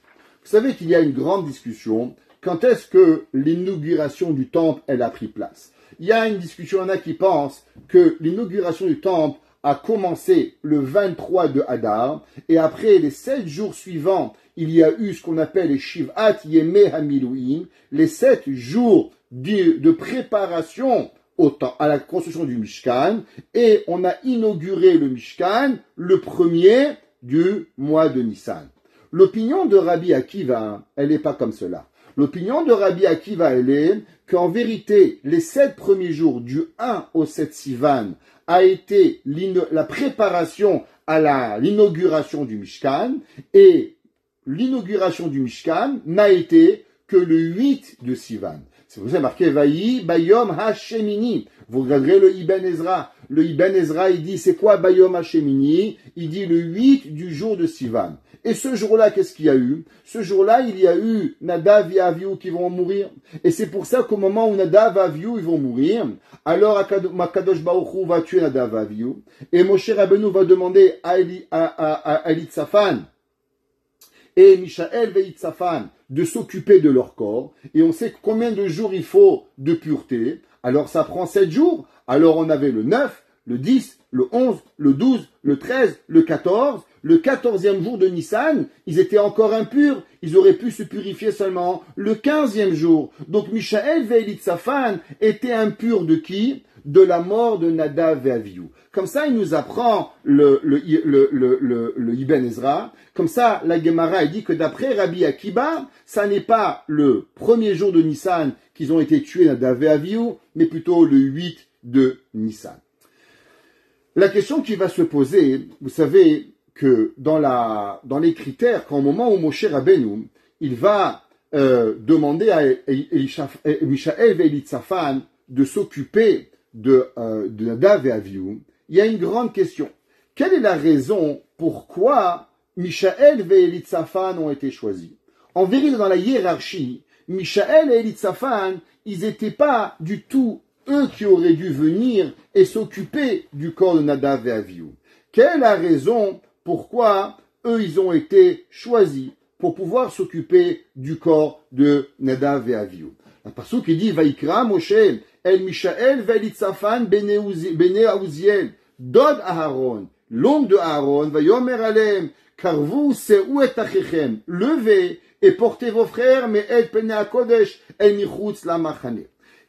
Vous savez qu'il y a une grande discussion, quand est-ce que l'inauguration du temple, elle a pris place? Il y a une discussion, il y en a qui pensent que l'inauguration du temple a commencé le 23 de Hadar, et après les 7 jours suivants, il y a eu ce qu'on appelle les Shivat Yemei HaMiluim, les 7 jours de préparation à la construction du Mishkan, et on a inauguré le Mishkan le 1er du mois de Nissan. L'opinion de Rabbi Akiva, elle n'est pas comme cela. L'opinion de Rabbi Akiva, elle est qu'en vérité, les 7 premiers jours du 1 au 7 Sivan a été la préparation à l'inauguration du Mishkan, et l'inauguration du Mishkan n'a été que le 8 de Sivan. C'est pour ça marqué Vayi Bayom Hashemini. Vous regarderez le Ibn Ezra. Le Ibn Ezra, il dit, c'est quoi Bayom Hashemini? Il dit le 8 du jour de Sivan. Et ce jour-là, qu'est-ce qu'il y a eu? Ce jour-là, il y a eu Nadav et Avihu qui vont mourir. Et c'est pour ça qu'au moment où Nadav et Avihu ils vont mourir, alors Akadosh Baruch Hu va tuer Nadav et Avihu. Et Moshe Rabbeinu va demander à Elitzaphan et Mishaël ve'Elitzaphan de s'occuper de leur corps. Et on sait combien de jours il faut de pureté. Alors ça prend 7 jours. Alors on avait le 9, le 10, le 11, le 12, le 13, le 14. Le 14e jour de Nissan, ils étaient encore impurs. Ils auraient pu se purifier seulement le 15e jour. Donc Mishaël ve'Elitzaphan étaient impurs de qui? De la mort de Nadav et Avihu. Comme ça, il nous apprend le Ibn Ezra. Comme ça, la Gemara dit que d'après Rabbi Akiba, ça n'est pas le 1er jour de Nissan qu'ils ont été tués Nadav et Avihu, mais plutôt le 8 de Nissan. La question qui va se poser, vous savez que dans les critères, qu'au moment où Moshe Rabbeinu, il va demander à Mishaël ve'Elitzaphan de s'occuper de Nadav et Avihu, il y a une grande question. Quelle est la raison pourquoi Mishaël ve'Elitzaphan ont été choisis? En vérité, dans la hiérarchie, Mishaël et Elitzaphan, ils n'étaient pas du tout eux qui auraient dû venir et s'occuper du corps de Nadav et Avihu. Quelle est la raison pourquoi eux, ils ont été choisis pour pouvoir s'occuper du corps de Nadav et Avihu? Un passage qui dit, Vaikra Moshe, El Mishaël ve'Elitzaphan bene Uziel, Dod Aharon, l'oncle de Aaron, Vayomer Alem, Karvu se'u et achichem, levez et portez vos frères, mais el pene hakodesh, el michutz la machane.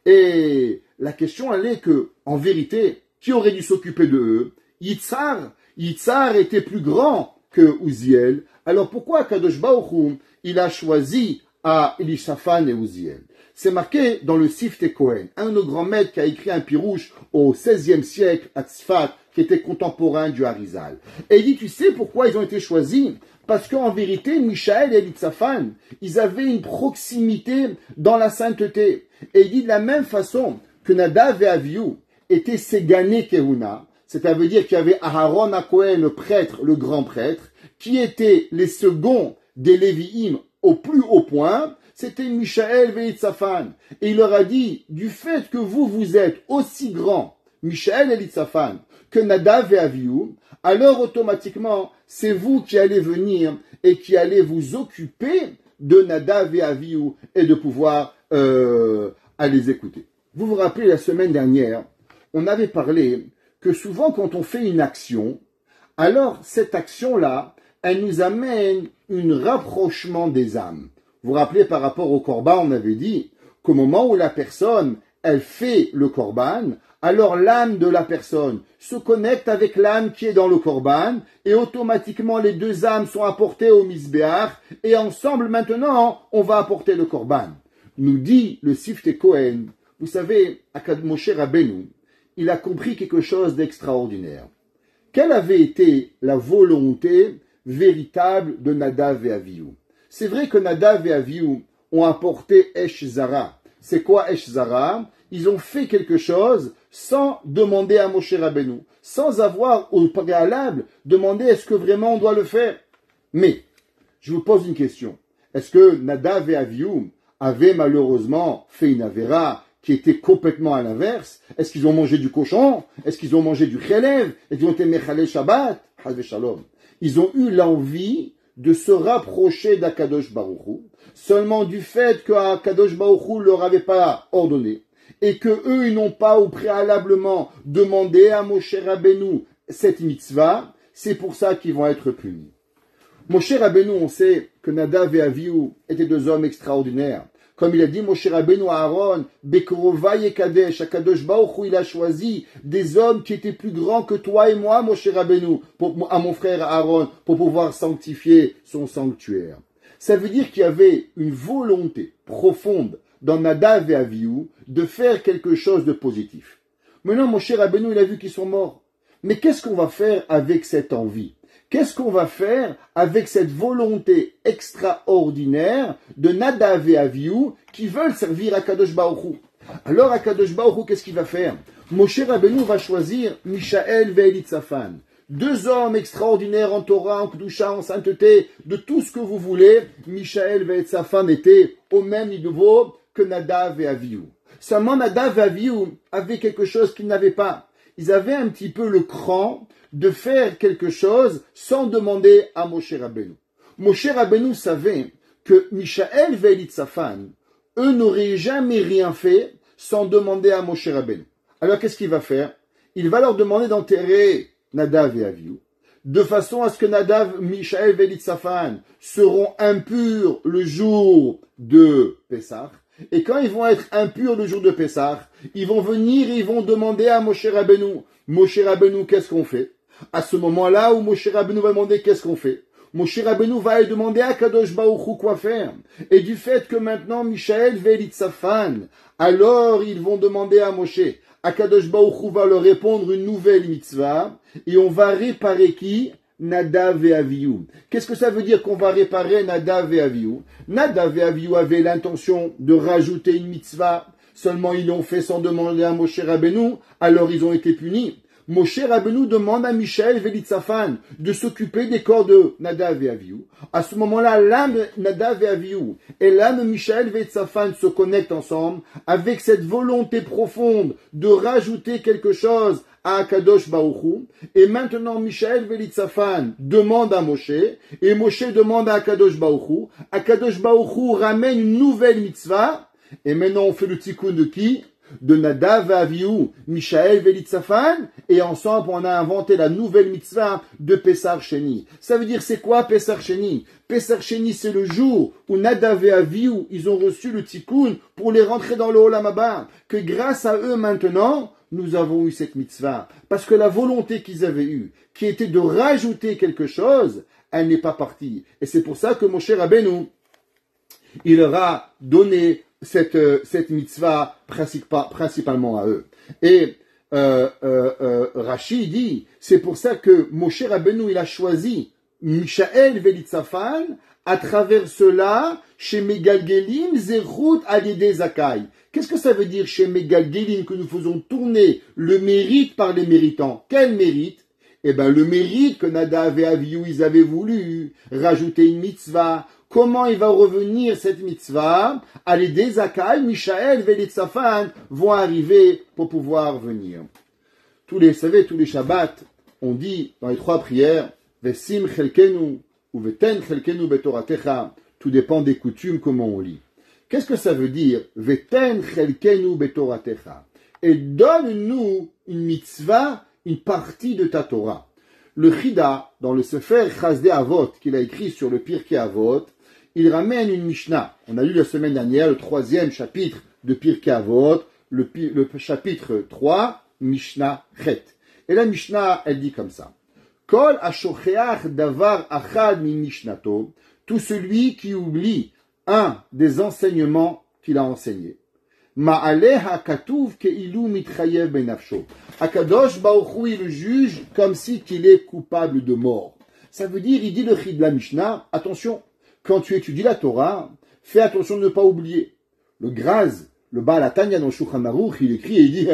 Et la question, elle est que, en vérité, qui aurait dû s'occuper de eux? Yitzhar était plus grand que Uziel. Alors pourquoi Kadosh Baruch Hu, il a choisi à Elitzaphan et Uziel? C'est marqué dans le Siftei Kohen, un de nos grands maîtres qui a écrit un pirouche au XVIe siècle à Tzfat, qui était contemporain du Harizal. Et il dit, tu sais pourquoi ils ont été choisis? Parce qu'en vérité, Mishaël et Elitzaphan, ils avaient une proximité dans la sainteté. Et il dit de la même façon que Nadav et Avihu étaient Ségané Kehuna, C'est-à-dire qu'il y avait Aharon HaKohen, le prêtre, le grand prêtre, qui étaient les seconds des Lévi'im au plus haut point, c'était Mishaël Vélitzaphan. Et il leur a dit, du fait que vous êtes aussi grands, Mishaël et Vélitzaphan, que Nadav et Avihu, alors automatiquement, c'est vous qui allez venir et qui allez vous occuper de Nadav et Avihu et de pouvoir à les écouter. Vous vous rappelez, la semaine dernière, on avait parlé que souvent quand on fait une action, alors cette action-là, elle nous amène un rapprochement des âmes. Vous vous rappelez, par rapport au korban, on avait dit qu'au moment où la personne, elle fait le korban, alors l'âme de la personne se connecte avec l'âme qui est dans le korban, et automatiquement les deux âmes sont apportées au misbéach, et ensemble maintenant, on va apporter le korban. Nous dit le Siftei Kohen, vous savez, Moshe Rabbeinu, il a compris quelque chose d'extraordinaire. Quelle avait été la volonté véritable de Nadav et Avihu? C'est vrai que Nadav et Avihu ont apporté Esh Zara. C'est quoi Esh Zara? Ils ont fait quelque chose sans demander à Moshe Rabbeinu, sans avoir au préalable demandé est-ce que vraiment on doit le faire. Mais, je vous pose une question. Est-ce que Nadav et Avihu avaient malheureusement fait une avéra qui était complètement à l'inverse? Est-ce qu'ils ont mangé du cochon? Est-ce qu'ils ont mangé du chelev? Est-ce qu'ils ont été mechalé Shabbat? Hazve Shalom. Ils ont eu l'envie de se rapprocher d'Akadosh Baruch Hu, seulement du fait qu'Akadosh Baruch Hu ne leur avait pas ordonné, et que eux ils n'ont pas ou préalablement demandé à Moshe Rabbeinu cette mitzvah, c'est pour ça qu'ils vont être punis. Moshe Rabbeinu, on sait que Nadav et Avihu étaient deux hommes extraordinaires. Comme il a dit Moshe Rabbeinu à Aaron, Bekorovai et Kadesh, Akadosh Baruch Hu, il a choisi des hommes qui étaient plus grands que toi et moi, Moshe Rabbeinu, à mon frère Aaron, pour pouvoir sanctifier son sanctuaire. Ça veut dire qu'il y avait une volonté profonde dans Nadav et Avihu de faire quelque chose de positif. Maintenant, Moshe Rabbeinu, il a vu qu'ils sont morts. Mais qu'est-ce qu'on va faire avec cette envie? Qu'est-ce qu'on va faire avec cette volonté extraordinaire de Nadav et Avihu qui veulent servir Akadosh Baruch Hu? Alors Akadosh Baruch Hu, qu'est-ce qu'il va faire? Moshe Rabbeinu va choisir Mishaël et Vélitzaphan. Deux hommes extraordinaires en Torah, en Kedusha, en sainteté, de tout ce que vous voulez. Mishaël et Vélitzaphan étaient au même niveau que Nadav et Avihu. Seulement Nadav et Avihu avaient quelque chose qu'ils n'avaient pas. Ils avaient un petit peu le cran de faire quelque chose sans demander à Moshe Rabbeinu. Moshe Rabbeinu savait que Mishaël et Vélitzaphan, eux n'auraient jamais rien fait sans demander à Moshe Rabbeinu. Alors qu'est-ce qu'il va faire? Il va leur demander d'enterrer Nadav et Avihu, de façon à ce que Nadav, Mishaël et Vélitzaphan seront impurs le jour de Pessah. Et quand ils vont être impurs le jour de Pessah, ils vont venir et ils vont demander à Moshe Rabbeinu. Moshe Rabbeinu, qu'est-ce qu'on fait? À ce moment-là où Moshe Rabbeinu va demander qu'est-ce qu'on fait, Moshe Rabbeinu va demander à Kadosh Baruch Hu quoi faire. Et du fait que maintenant Mishaël Vélitzaphan, alors ils vont demander à Moshe. Kadosh Baruch Hu va leur répondre une nouvelle mitzvah et on va réparer qui? Nadav et Avihu. Qu'est-ce que ça veut dire qu'on va réparer Nadav et Avihu? Nadav et Avihu avaient l'intention de rajouter une mitzvah, seulement ils l'ont fait sans demander à Moshe Rabbeinu, alors ils ont été punis. Moshe Rabbeinu demande à Mishaël et Vélitzaphan de s'occuper des corps de Nadav et Avihu. À ce moment-là, l'âme Nadav et Avihu et l'âme Mishaël et Vélitzaphan se connectent ensemble avec cette volonté profonde de rajouter quelque chose à Akadosh Baruch Hu. Et maintenant, Mishaël et Vélitzaphan demande à Moshe, et Moshe demande à Akadosh Baruch Hu. Akadosh Baruch Hu ramène une nouvelle mitzvah, et maintenant on fait le tikkun de qui? De Nadav et Avihu, Mishaël et Vélitzaphan, et ensemble on a inventé la nouvelle mitzvah de Pessah Sheni. Ça veut dire c'est quoi Pessah Sheni? Pessah Sheni c'est le jour où Nadav et Avihu, ils ont reçu le tikkun pour les rentrer dans le Olam Haba, que grâce à eux maintenant, nous avons eu cette mitzvah. Parce que la volonté qu'ils avaient eue, qui était de rajouter quelque chose, elle n'est pas partie. Et c'est pour ça que Moshe Rabbeinu, il leur a donné cette mitzvah principalement à eux. Et Rashi dit, c'est pour ça que Moshe Rabbeinu, il a choisi Mishaël Velitzafan, à travers cela, chez Megalgelim, Zerut Alide Zakai. Qu'est-ce que ça veut dire chez Megalgelim que nous faisons tourner le mérite par les méritants? Quel mérite? Eh bien, le mérite que Nadav et Avihu, ils avaient voulu rajouter une mitzvah. Comment il va revenir cette mitzvah? Alide Zakai, Mishaël Velitzafan vont arriver pour pouvoir venir. Tous les Shabbats, on dit dans les 3 prières, Vesim chelkenu ou veten chelkenu betoratecha. Tout dépend des coutumes, comment on lit. Qu'est-ce que ça veut dire? Veten chelkenu betoratecha. Et donne-nous une mitzvah, une partie de ta Torah. Le Chida, dans le Sefer Chasdei Avot, qu'il a écrit sur le Pirkei Avot, il ramène une Mishnah. On a lu la semaine dernière le 3e chapitre de Pirkei Avot, le chapitre 3, Mishnah Chet. Et la Mishnah, elle dit comme ça. Kol ashocheach davar achad mi mishnato, tout celui qui oublie un des enseignements qu'il a enseigné. Ma'aleh hakatuv keilu mitchayev benafsho. Akadosh Baruch Hu, il le juge comme si qu'il est coupable de mort. Ça veut dire, il dit le chid de la Mishnah, attention, quand tu étudies la Torah, fais attention de ne pas oublier. Le Graz, le Baal HaTanya dans Shulchan Aruch, il écrit et il dit,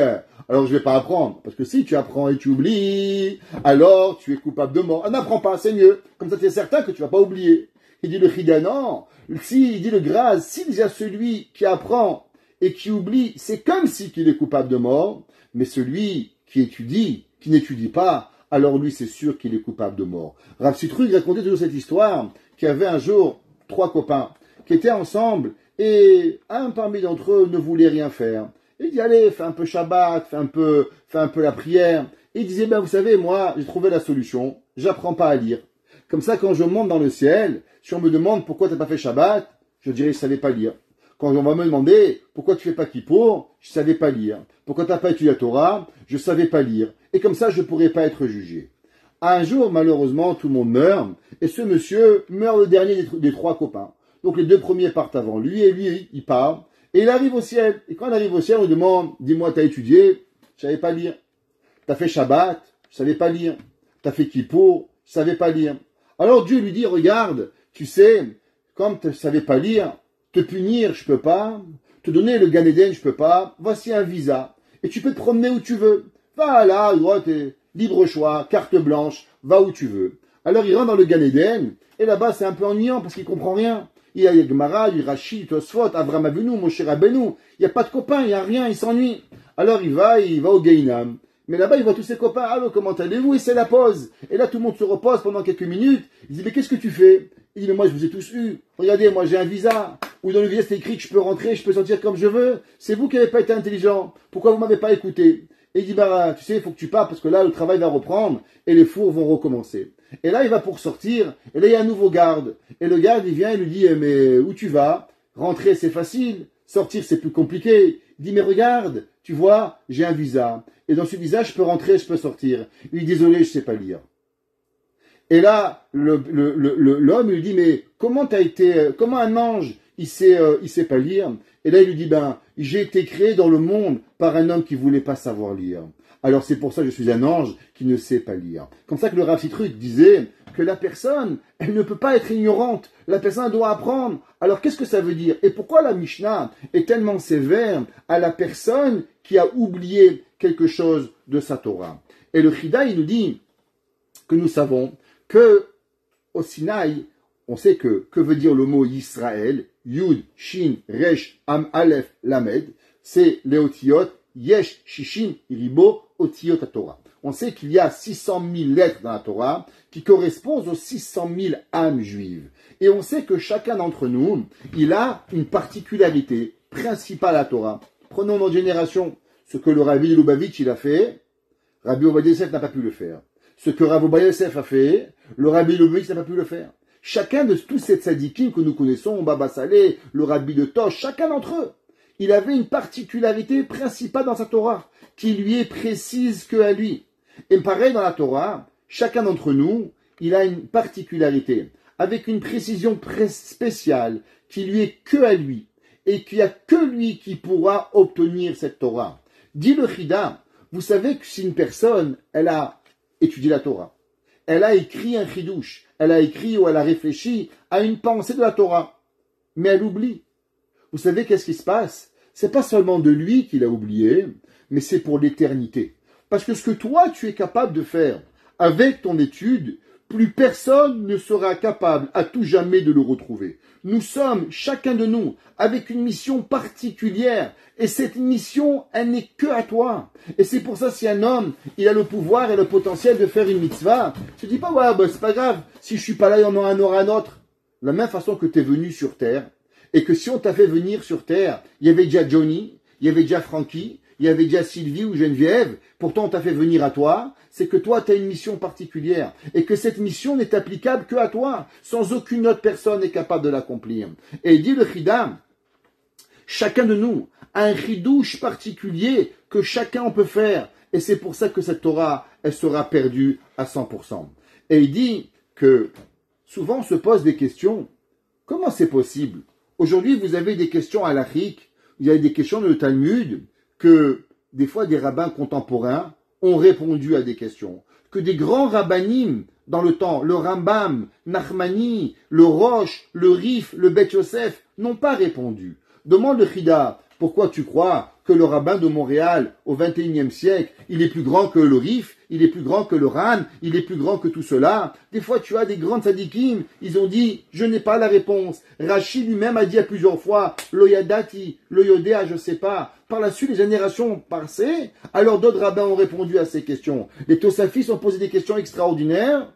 alors je vais pas apprendre, parce que si tu apprends et tu oublies, alors tu es coupable de mort. N'apprends pas, c'est mieux. Comme ça tu es certain que tu vas pas oublier. Il dit le Chida, non. Si, il dit le Graz, s'il y a celui qui apprend et qui oublie, c'est comme si qu'il est coupable de mort, mais celui qui étudie, qui n'étudie pas, alors lui c'est sûr qu'il est coupable de mort. Rav Sitrug racontait toujours cette histoire, qu'il y avait un jour 3 copains qui étaient ensemble, et un parmi d'entre eux ne voulait rien faire. Il dit, allez, fais un peu Shabbat, fais un peu la prière. Et il disait, ben, vous savez, moi, j'ai trouvé la solution, j'apprends pas à lire. Comme ça, quand je monte dans le ciel, si on me demande pourquoi t'as pas fait Shabbat, je dirais, je savais pas lire. Quand on va me demander pourquoi tu fais pas Kippour, je savais pas lire. Pourquoi t'as pas étudié la Torah, je savais pas lire. Et comme ça, je pourrais pas être jugé. Un jour, malheureusement, tout le monde meurt, et ce monsieur meurt le dernier des 3 copains. Donc les 2 premiers partent avant lui, et lui, il part, et il arrive au ciel. Et quand il arrive au ciel, on lui demande, dis-moi, t'as étudié? Je savais pas lire. T'as fait Shabbat? Je savais pas lire. T'as fait Kippour? Je savais pas lire. Alors Dieu lui dit, regarde, tu sais, comme tu savais pas lire, te punir, je peux pas, te donner le Gan Eden, je peux pas, voici un visa, et tu peux te promener où tu veux. Va là, droit, t'es libre choix, carte blanche, va où tu veux. Alors il rentre dans le Gan Eden, et là-bas c'est un peu ennuyant parce qu'il comprend rien. Il y a Gemara, il y a Rashi, Tosfot, Avraham Avinu, Moshe Rabbeinu, il n'y a pas de copains, il n'y a rien, il s'ennuie. Alors il va au Gainam. Mais là-bas, il voit tous ses copains. Allô, comment allez-vous? Et c'est la pause. Et là, tout le monde se repose pendant quelques minutes. Il dit, mais qu'est-ce que tu fais? Il dit, mais moi, je vous ai tous eu. Regardez, moi, j'ai un visa. Ou dans le visa, c'est écrit que je peux rentrer, je peux sortir comme je veux. C'est vous qui n'avez pas été intelligent. Pourquoi vous m'avez pas écouté? Et il dit, bah, tu sais, il faut que tu pars parce que là, le travail va reprendre et les fours vont recommencer. Et là, il va pour sortir. Et là, il y a un nouveau garde. Et le garde, il vient et lui dit, mais où tu vas? Rentrer, c'est facile. Sortir, c'est plus compliqué. Il dit, mais regarde, tu vois, j'ai un visa. Et dans ce visa, je peux rentrer, je peux sortir. Il dit, désolé, je sais pas lire. Et là, l'homme lui dit, mais comment un ange, il sait pas lire? Et là, il lui dit, ben, j'ai été créé dans le monde par un homme qui voulait pas savoir lire. Alors c'est pour ça que je suis un ange qui ne sait pas lire. Comme ça que le Rav Sitrug disait que la personne, elle ne peut pas être ignorante. La personne elle doit apprendre. Alors qu'est-ce que ça veut dire? Et pourquoi la Mishnah est tellement sévère à la personne qui a oublié quelque chose de sa Torah? Et le Chida, il nous dit que nous savons que au Sinaï, on sait que veut dire le mot Yisraël, Yud, Shin, Resh, Am, Aleph, Lamed, c'est les Otiyot, Yesh, Shishin, Iribo, Otiyot Torah. On sait qu'il y a 600 000 lettres dans la Torah qui correspondent aux 600 000 âmes juives. Et on sait que chacun d'entre nous, il a une particularité principale à la Torah. Prenons notre génération, ce que le Rabbi Lubavitch il a fait, Rabbi Ovadia Yosef n'a pas pu le faire. Ce que Rav Ovadia Yosef a fait, le Rabbi Lubavitch n'a pas pu le faire. Chacun de tous ces tzadikim que nous connaissons, Baba Saleh, le Rabbi de Tosh, chacun d'entre eux, il avait une particularité principale dans sa Torah, qui lui est précise que à lui. Et pareil dans la Torah, chacun d'entre nous, il a une particularité, avec une précision spéciale, qui lui est que à lui, et qu'il n'y a que lui qui pourra obtenir cette Torah. Dit le Chida, vous savez que si une personne, elle a étudié la Torah, elle a écrit un chidouche, elle a écrit ou elle a réfléchi à une pensée de la Torah, mais elle oublie. Vous savez qu'est-ce qui se passe? C'est pas seulement de lui qu'il a oublié, mais c'est pour l'éternité. Parce que ce que toi, tu es capable de faire avec ton étude, plus personne ne sera capable à tout jamais de le retrouver. Nous sommes, chacun de nous, avec une mission particulière. Et cette mission, elle n'est que à toi. Et c'est pour ça, si un homme, il a le pouvoir et le potentiel de faire une mitzvah, tu te dis pas, ouais, c'est pas grave, si je suis pas là, il y en aura un autre. De la même façon que tu es venu sur Terre, et que si on t'a fait venir sur Terre, il y avait déjà Johnny, il y avait déjà Frankie, il y avait déjà Sylvie ou Geneviève, pourtant on t'a fait venir à toi, c'est que toi tu as une mission particulière, et que cette mission n'est applicable que à toi, sans aucune autre personne n'est capable de l'accomplir. Et il dit le Chida, chacun de nous a un chidouche particulier que chacun peut faire, et c'est pour ça que cette Torah, elle sera perdue à 100%. Et il dit que souvent on se pose des questions, comment c'est possible? Aujourd'hui vous avez des questions à l'Afrique, vous avez des questions dans le Talmud, que des fois des rabbins contemporains ont répondu à des questions, que des grands rabbanim dans le temps, le Rambam, Nachmani, le Roche, le Rif, le Bet Yosef, n'ont pas répondu. Demande le Chida, pourquoi tu crois que le rabbin de Montréal au XXIe siècle, il est plus grand que le Rif, il est plus grand que le Ran, il est plus grand que tout cela. Des fois, tu as des grands tzadikim, ils ont dit, je n'ai pas la réponse. Rachid lui-même a dit à plusieurs fois, lo yadati, lo yodea, je sais pas. Par la suite, les générations passées, alors d'autres rabbins ont répondu à ces questions. Les Tosafis ont posé des questions extraordinaires,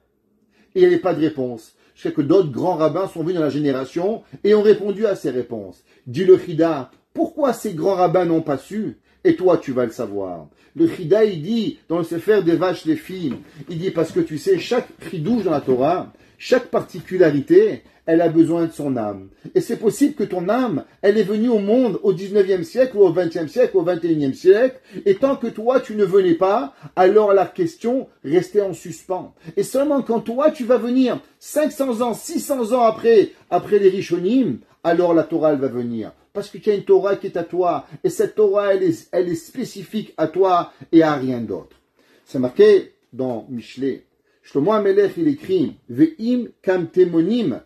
et il n'y avait pas de réponse. Je sais que d'autres grands rabbins sont venus dans la génération et ont répondu à ces réponses. Dit le Chida, pourquoi ces grands rabbins n'ont pas su? Et toi, tu vas le savoir. Le Chida, il dit, dans le Sefer des vaches, les filles, il dit, parce que tu sais, chaque chidouche dans la Torah, chaque particularité, elle a besoin de son âme. Et c'est possible que ton âme, elle est venue au monde au 19e siècle, ou au 20e siècle, ou au 21e siècle, et tant que toi, tu ne venais pas, alors la question restait en suspens. Et seulement quand toi, tu vas venir 500 ans, 600 ans après les Rishonim, alors la Torah, elle va venir. Parce que tu as une Torah qui est à toi, et cette Torah, elle est spécifique à toi et à rien d'autre. C'est marqué dans Michelet. Shlomo HaMelech, il écrit, Ve'im kam temonim,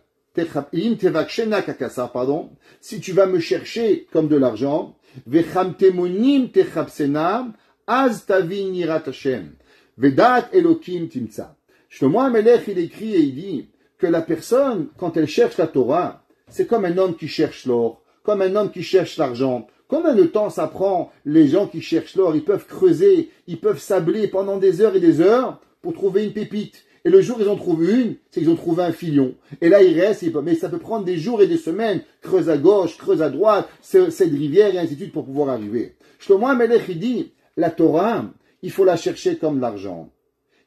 si tu vas me chercher comme de l'argent, Ve'cham temonim techapsena, az tavin yirat Hashem, Ve'dat Elokim timtsa. Shlomo HaMelech, il écrit et il dit que la personne, quand elle cherche la Torah, c'est comme un homme qui cherche l'or, comme un homme qui cherche l'argent. Combien de temps ça prend les gens qui cherchent l'or? Ils peuvent creuser, ils peuvent sabler pendant des heures et des heures pour trouver une pépite. Et le jour où ils ont trouvé une, c'est qu'ils ont trouvé un filion. Et là, il reste, mais ça peut prendre des jours et des semaines. Creuse à gauche, creuse à droite, cette rivière et ainsi de suite pour pouvoir arriver. Shlomo HaMelech, il dit, la Torah, il faut la chercher comme l'argent.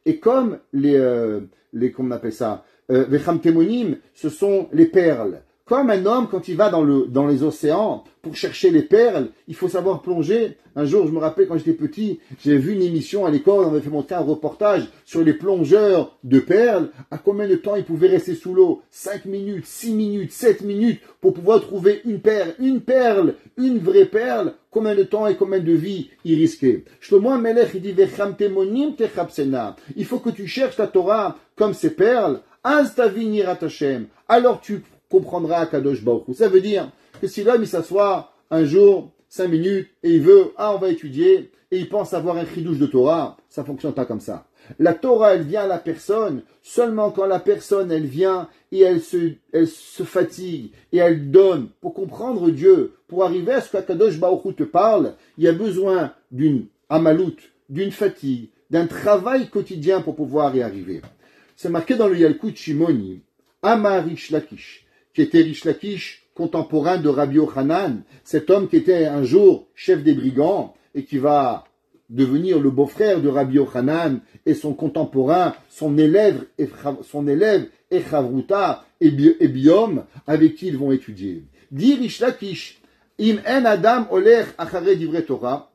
Et comme comment on appelle ça, Vecham Temonim, ce sont les perles. Comme un homme, quand il va dans les océans pour chercher les perles, il faut savoir plonger. Un jour, je me rappelle, quand j'étais petit, j'ai vu une émission à l'école, on avait fait monter un reportage sur les plongeurs de perles, à combien de temps ils pouvaient rester sous l'eau. 5 minutes, 6 minutes, 7 minutes, pour pouvoir trouver une perle, une vraie perle, combien de temps et combien de vies ils risquaient. Shlomo HaMelech, il dit, Vecham temonim techapsena. Il faut que tu cherches la Torah comme ces perles, az tavin yirat Hashem. Alors tu comprendra Kadosh Baruch Hu. Ça veut dire que si l'homme il s'assoit un jour, 5 minutes, et il veut, on va étudier, et il pense avoir un chidouche de Torah, ça fonctionne pas comme ça. La Torah, elle vient à la personne, seulement quand la personne, elle vient, et elle se fatigue, et elle donne, pour comprendre Dieu, pour arriver à ce qu'Akadosh Baruch Hu te parle, il y a besoin d'une amalout, d'une fatigue, d'un travail quotidien pour pouvoir y arriver. C'est marqué dans le Yalkut Shimoni, Amar Rish Lakish, qui était Rish Lakish, contemporain de Rabbi Yochanan, cet homme qui était un jour chef des brigands et qui va devenir le beau-frère de Rabbi Yochanan et son contemporain, son élève Echavruta et Biom, avec qui ils vont étudier. Dit Rish Lakish, Im en adam olech achare divrei Torah,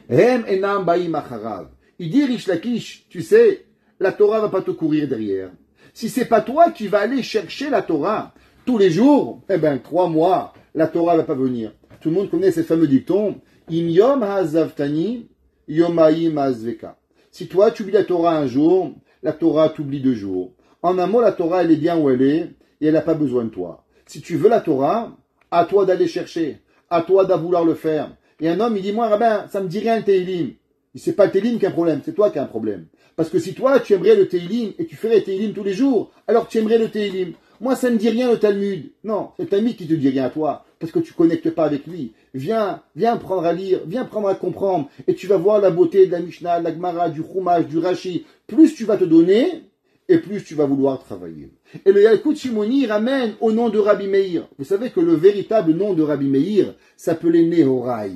hem enam baim acharav. Il dit Rish Lakish, tu sais, la Torah va pas te courir derrière. Si c'est pas toi qui vas aller chercher la Torah tous les jours, 3 mois, la Torah va pas venir. Tout le monde connaît ce fameux dicton, Im yom hazavtani, yomaim hazveka. Si toi tu lis la Torah un jour, la Torah t'oublie 2 jours. En un mot, la Torah, elle est bien où elle est et elle n'a pas besoin de toi. Si tu veux la Torah, à toi d'aller chercher, à toi de vouloir le faire. Et un homme, il dit, moi, rabbin, ça me dit rien le Teilim. C'est pas le Teilim qui a un problème, c'est toi qui as un problème. Parce que si toi, tu aimerais le Teilim et tu ferais le Teilim tous les jours, alors tu aimerais le Teilim. Moi, ça ne me dit rien le Talmud. Non, c'est le Talmud qui te dit rien à toi, parce que tu ne connectes pas avec lui. Viens prendre à lire, viens prendre à comprendre, et tu vas voir la beauté de la Mishnah, de la Gemara, du Chumash, du Rashi. Plus tu vas te donner, et plus tu vas vouloir travailler. Et le Yalkut Shimoni ramène au nom de Rabbi Meir. Vous savez que le véritable nom de Rabbi Meir s'appelait Nehorai.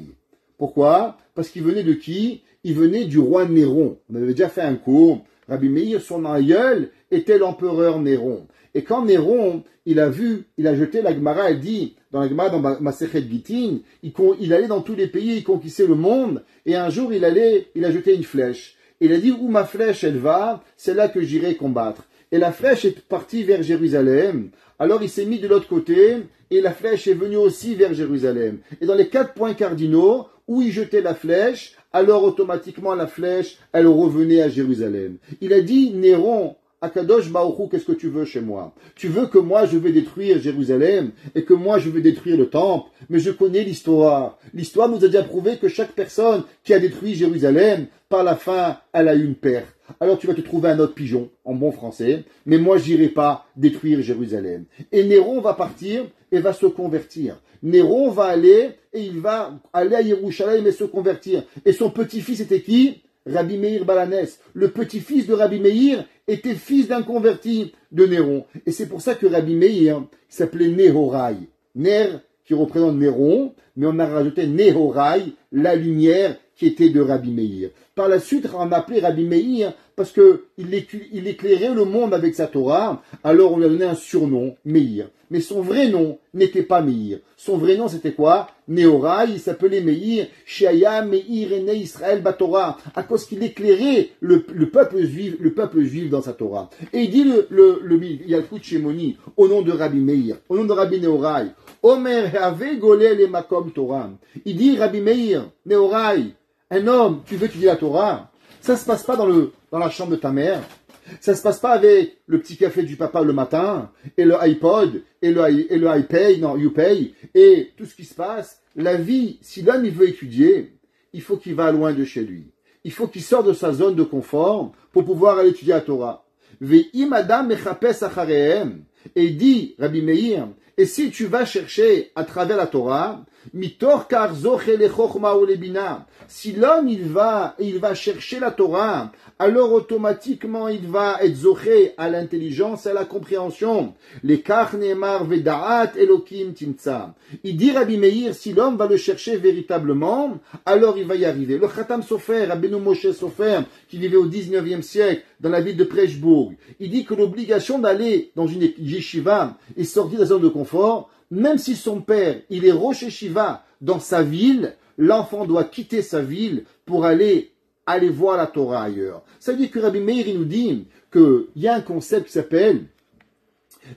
Pourquoi? Parce qu'il venait de qui? Il venait du roi Néron. On avait déjà fait un cours. Rabbi Meir, son aïeul, était l'empereur Néron. Et quand Néron, il a jeté la Gemara, elle dit, dans la Gemara, dans Masechet Gittin, il allait dans tous les pays, il conquistait le monde, et un jour, il a jeté une flèche. Il a dit, où ma flèche, elle va, c'est là que j'irai combattre. Et la flèche est partie vers Jérusalem. Alors il s'est mis de l'autre côté, et la flèche est venue aussi vers Jérusalem. Et dans les 4 points cardinaux, où il jetait la flèche, alors automatiquement la flèche, elle revenait à Jérusalem. Il a dit, Néron, Akadosh Baruch Hu, qu'est-ce que tu veux chez moi? Tu veux que moi je vais détruire Jérusalem et que moi je vais détruire le temple? Mais je connais l'histoire. L'histoire nous a déjà prouvé que chaque personne qui a détruit Jérusalem, par la fin, elle a eu une perte. Alors tu vas te trouver un autre pigeon, en bon français, mais moi j'irai pas détruire Jérusalem. Et Néron va partir et va se convertir. Néron va aller et il va aller à Yerushalayim et se convertir. Et son petit-fils était qui? Rabbi Meir Balanès. Le petit-fils de Rabbi Meir était fils d'un converti de Néron. Et c'est pour ça que Rabbi Meir s'appelait Nehorai. Ner qui représente Néron, mais on a rajouté Nehorai, la lumière qui était de Rabbi Meir. Par la suite, on a appelé Rabbi Meir parce qu'il éclairait le monde avec sa Torah, alors on lui a donné un surnom, Meir. Mais son vrai nom n'était pas Meir. Son vrai nom, c'était quoi? Nehorai, il s'appelait Meir, Shaya Meir Ene Israël Batorah, à cause qu'il éclairait le peuple juif dans sa Torah. Et il dit il y a le coup de Shemoni, au nom de Rabbi Meir, au nom de Rabbi Nehorai, Omer Have Golel et Makom Torah. Il dit, Rabbi Meir, Nehorai, un homme, tu veux étudier la Torah? Ça se passe pas dans la chambre de ta mère. Ça se passe pas avec le petit café du papa le matin, et le iPod, et le iPay, non, YouPay, et tout ce qui se passe. La vie, si l'homme il veut étudier, il faut qu'il va loin de chez lui. Il faut qu'il sorte de sa zone de confort pour pouvoir aller étudier la Torah. Ve'im adam mechapes acharehem. Et dit, Rabbi Meir, et si tu vas chercher à travers la Torah, mitor kar zoche le chokhma ou le bina. Si l'homme il va chercher la Torah, alors automatiquement il va être zoché à l'intelligence et à la compréhension. Les kach ne'emar ve'da'at elokim timtsa. Il dit Rabbi Meir, si l'homme va le chercher véritablement, alors il va y arriver. Le Khatam Sofer, Rabbeinu Moshe Sofer, qui vivait au 19e siècle dans la ville de Preshbourg, il dit que l'obligation d'aller dans une yeshiva et sortir de la zone de confort, même si son père, il est Rosh Yeshiva dans sa ville, l'enfant doit quitter sa ville pour aller voir la Torah ailleurs. Ça veut dire que Rabbi Meir, il nous dit qu'il y a un concept qui s'appelle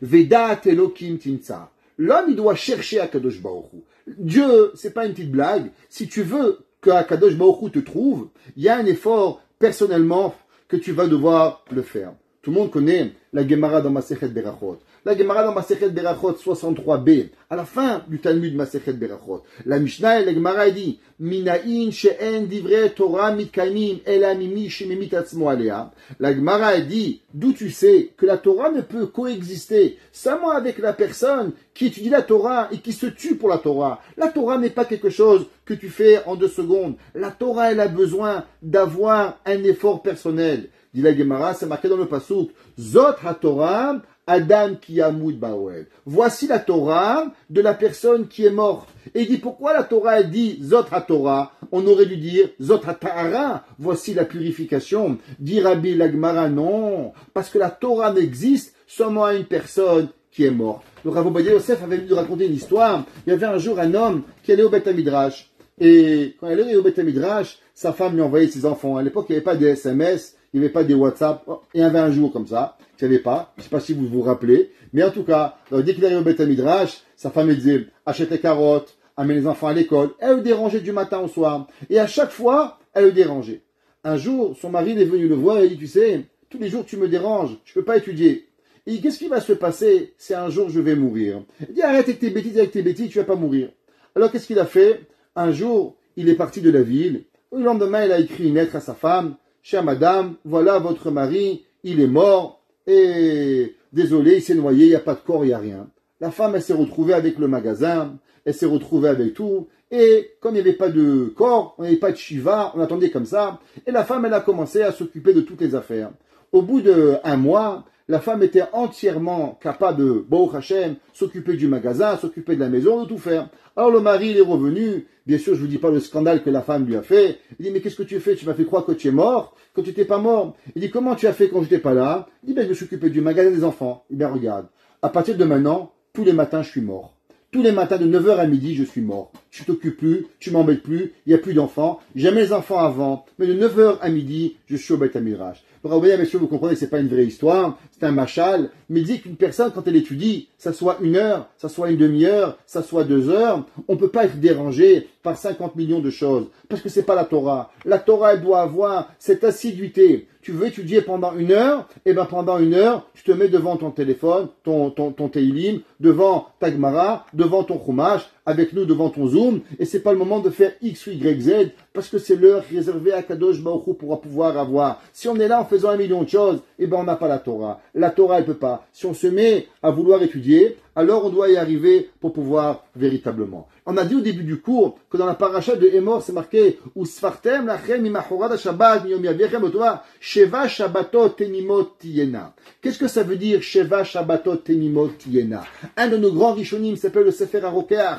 Vedat Elokim Timtsa. L'homme, il doit chercher Akadosh Baruch Hu. Dieu, c'est pas une petite blague. Si tu veux que Akadosh Baruch Hu te trouve, il y a un effort personnellement que tu vas devoir le faire. Tout le monde connaît la Gemara dans Masechet Berachot. La Gemara dans Masechet Berachot 63b, à la fin du Talmud Masechet Berachot, la Mishnah et la Gemara dit Minaïn she'en divrei Torah mitkaimim ela mimi shemimit atzmo alea. La Gemara dit d'où tu sais que la Torah ne peut coexister seulement avec la personne qui étudie la Torah et qui se tue pour la Torah. La Torah n'est pas quelque chose que tu fais en 2 secondes. La Torah, elle a besoin d'avoir un effort personnel. Dit la Gemara, c'est marqué dans le pasuk Zot ha-Torah Adam ki yamud ba'oel. Voici la Torah de la personne qui est morte. Et il dit pourquoi la Torah elle dit Zot ha-Torah? On aurait dû dire Zot ha-Tahara. Voici la purification. Dit Rabbi la Gemara non, parce que la Torah n'existe seulement à une personne qui est morte. Le Rav Ovadia Yosef avait lui raconter une histoire. Il y avait un jour un homme qui allait au Beth Midrash. Et quand il allait au Beth Midrash, sa femme lui envoyait ses enfants. À l'époque, il n'y avait pas de SMS, il n'y avait pas de WhatsApp. Il y avait un jour comme ça. Je ne savais pas. Je ne sais pas si vous vous rappelez. Mais en tout cas, dès qu'il arrivait au Beth Midrash, sa femme lui disait achète les carottes, amène les enfants à l'école. Elle le dérangeait du matin au soir. Et à chaque fois, elle le dérangeait. Un jour, son mari est venu le voir et il dit tu sais, tous les jours tu me déranges, je ne peux pas étudier. Il dit, qu'est-ce qui va se passer si un jour je vais mourir? Il dit, arrête avec tes bêtises, tu ne vas pas mourir. Alors qu'est-ce qu'il a fait? Un jour, il est parti de la ville. Le lendemain, il a écrit une lettre à sa femme. Chère madame, voilà votre mari, il est mort. Et désolé, il s'est noyé, il n'y a pas de corps, il n'y a rien. La femme, elle s'est retrouvée avec le magasin, elle s'est retrouvée avec tout. Et comme il n'y avait pas de corps, on n'avait pas de shiva, on attendait comme ça. Et la femme, elle a commencé à s'occuper de toutes les affaires. Au bout d'1 mois, la femme était entièrement capable de, Baruch Hashem, s'occuper du magasin, s'occuper de la maison, de tout faire. Alors le mari, il est revenu. Bien sûr, je ne vous dis pas le scandale que la femme lui a fait. Il dit, mais qu'est-ce que tu fais? Tu m'as fait croire que tu es mort, que tu n'étais pas mort. Il dit, comment tu as fait quand je n'étais pas là? Il dit, ben, je me suis occupé du magasin des enfants. Il dit, ben, regarde, à partir de maintenant, tous les matins, je suis mort. Tous les matins, de 9h à midi, je suis mort. Tu t'occupes plus, tu m'embêtes plus, il n'y a plus d'enfants. J'aimais les enfants avant, mais de 9h à midi, je suis au Beth Midrash. Donc, messieurs, vous comprenez que ce n'est pas une vraie histoire, c'est un machal. Mais il dit qu'une personne, quand elle étudie, ça soit 1 heure, ça soit une demi-heure, ça soit 2 heures, on ne peut pas être dérangé par 50 millions de choses. Parce que c'est pas la Torah. La Torah, elle doit avoir cette assiduité. Tu veux étudier pendant 1 heure, et ben pendant 1 heure, tu te mets devant ton téléphone, ton Teilim, devant ta Gemara, devant ton Chumash, avec nous devant ton Zoom, et c'est pas le moment de faire X ou Y, Z, parce que c'est l'heure réservée à Kadosh Baruch Hu pour pouvoir avoir. Si on est là en faisant 1 million de choses, eh ben on n'a pas la Torah. La Torah, elle peut pas. Si on se met à vouloir étudier, alors on doit y arriver pour pouvoir véritablement. On a dit au début du cours que dans la paracha de Emor, c'est marqué Usfartem lachem imachorad Shabbat miyom yaviechem otova sheva Shabbatot temimot tiyena. Qu'est-ce que ça veut dire sheva Shabbatot temimot tiyena? Un de nos grands rishonim s'appelle le Sefer HaRokeach.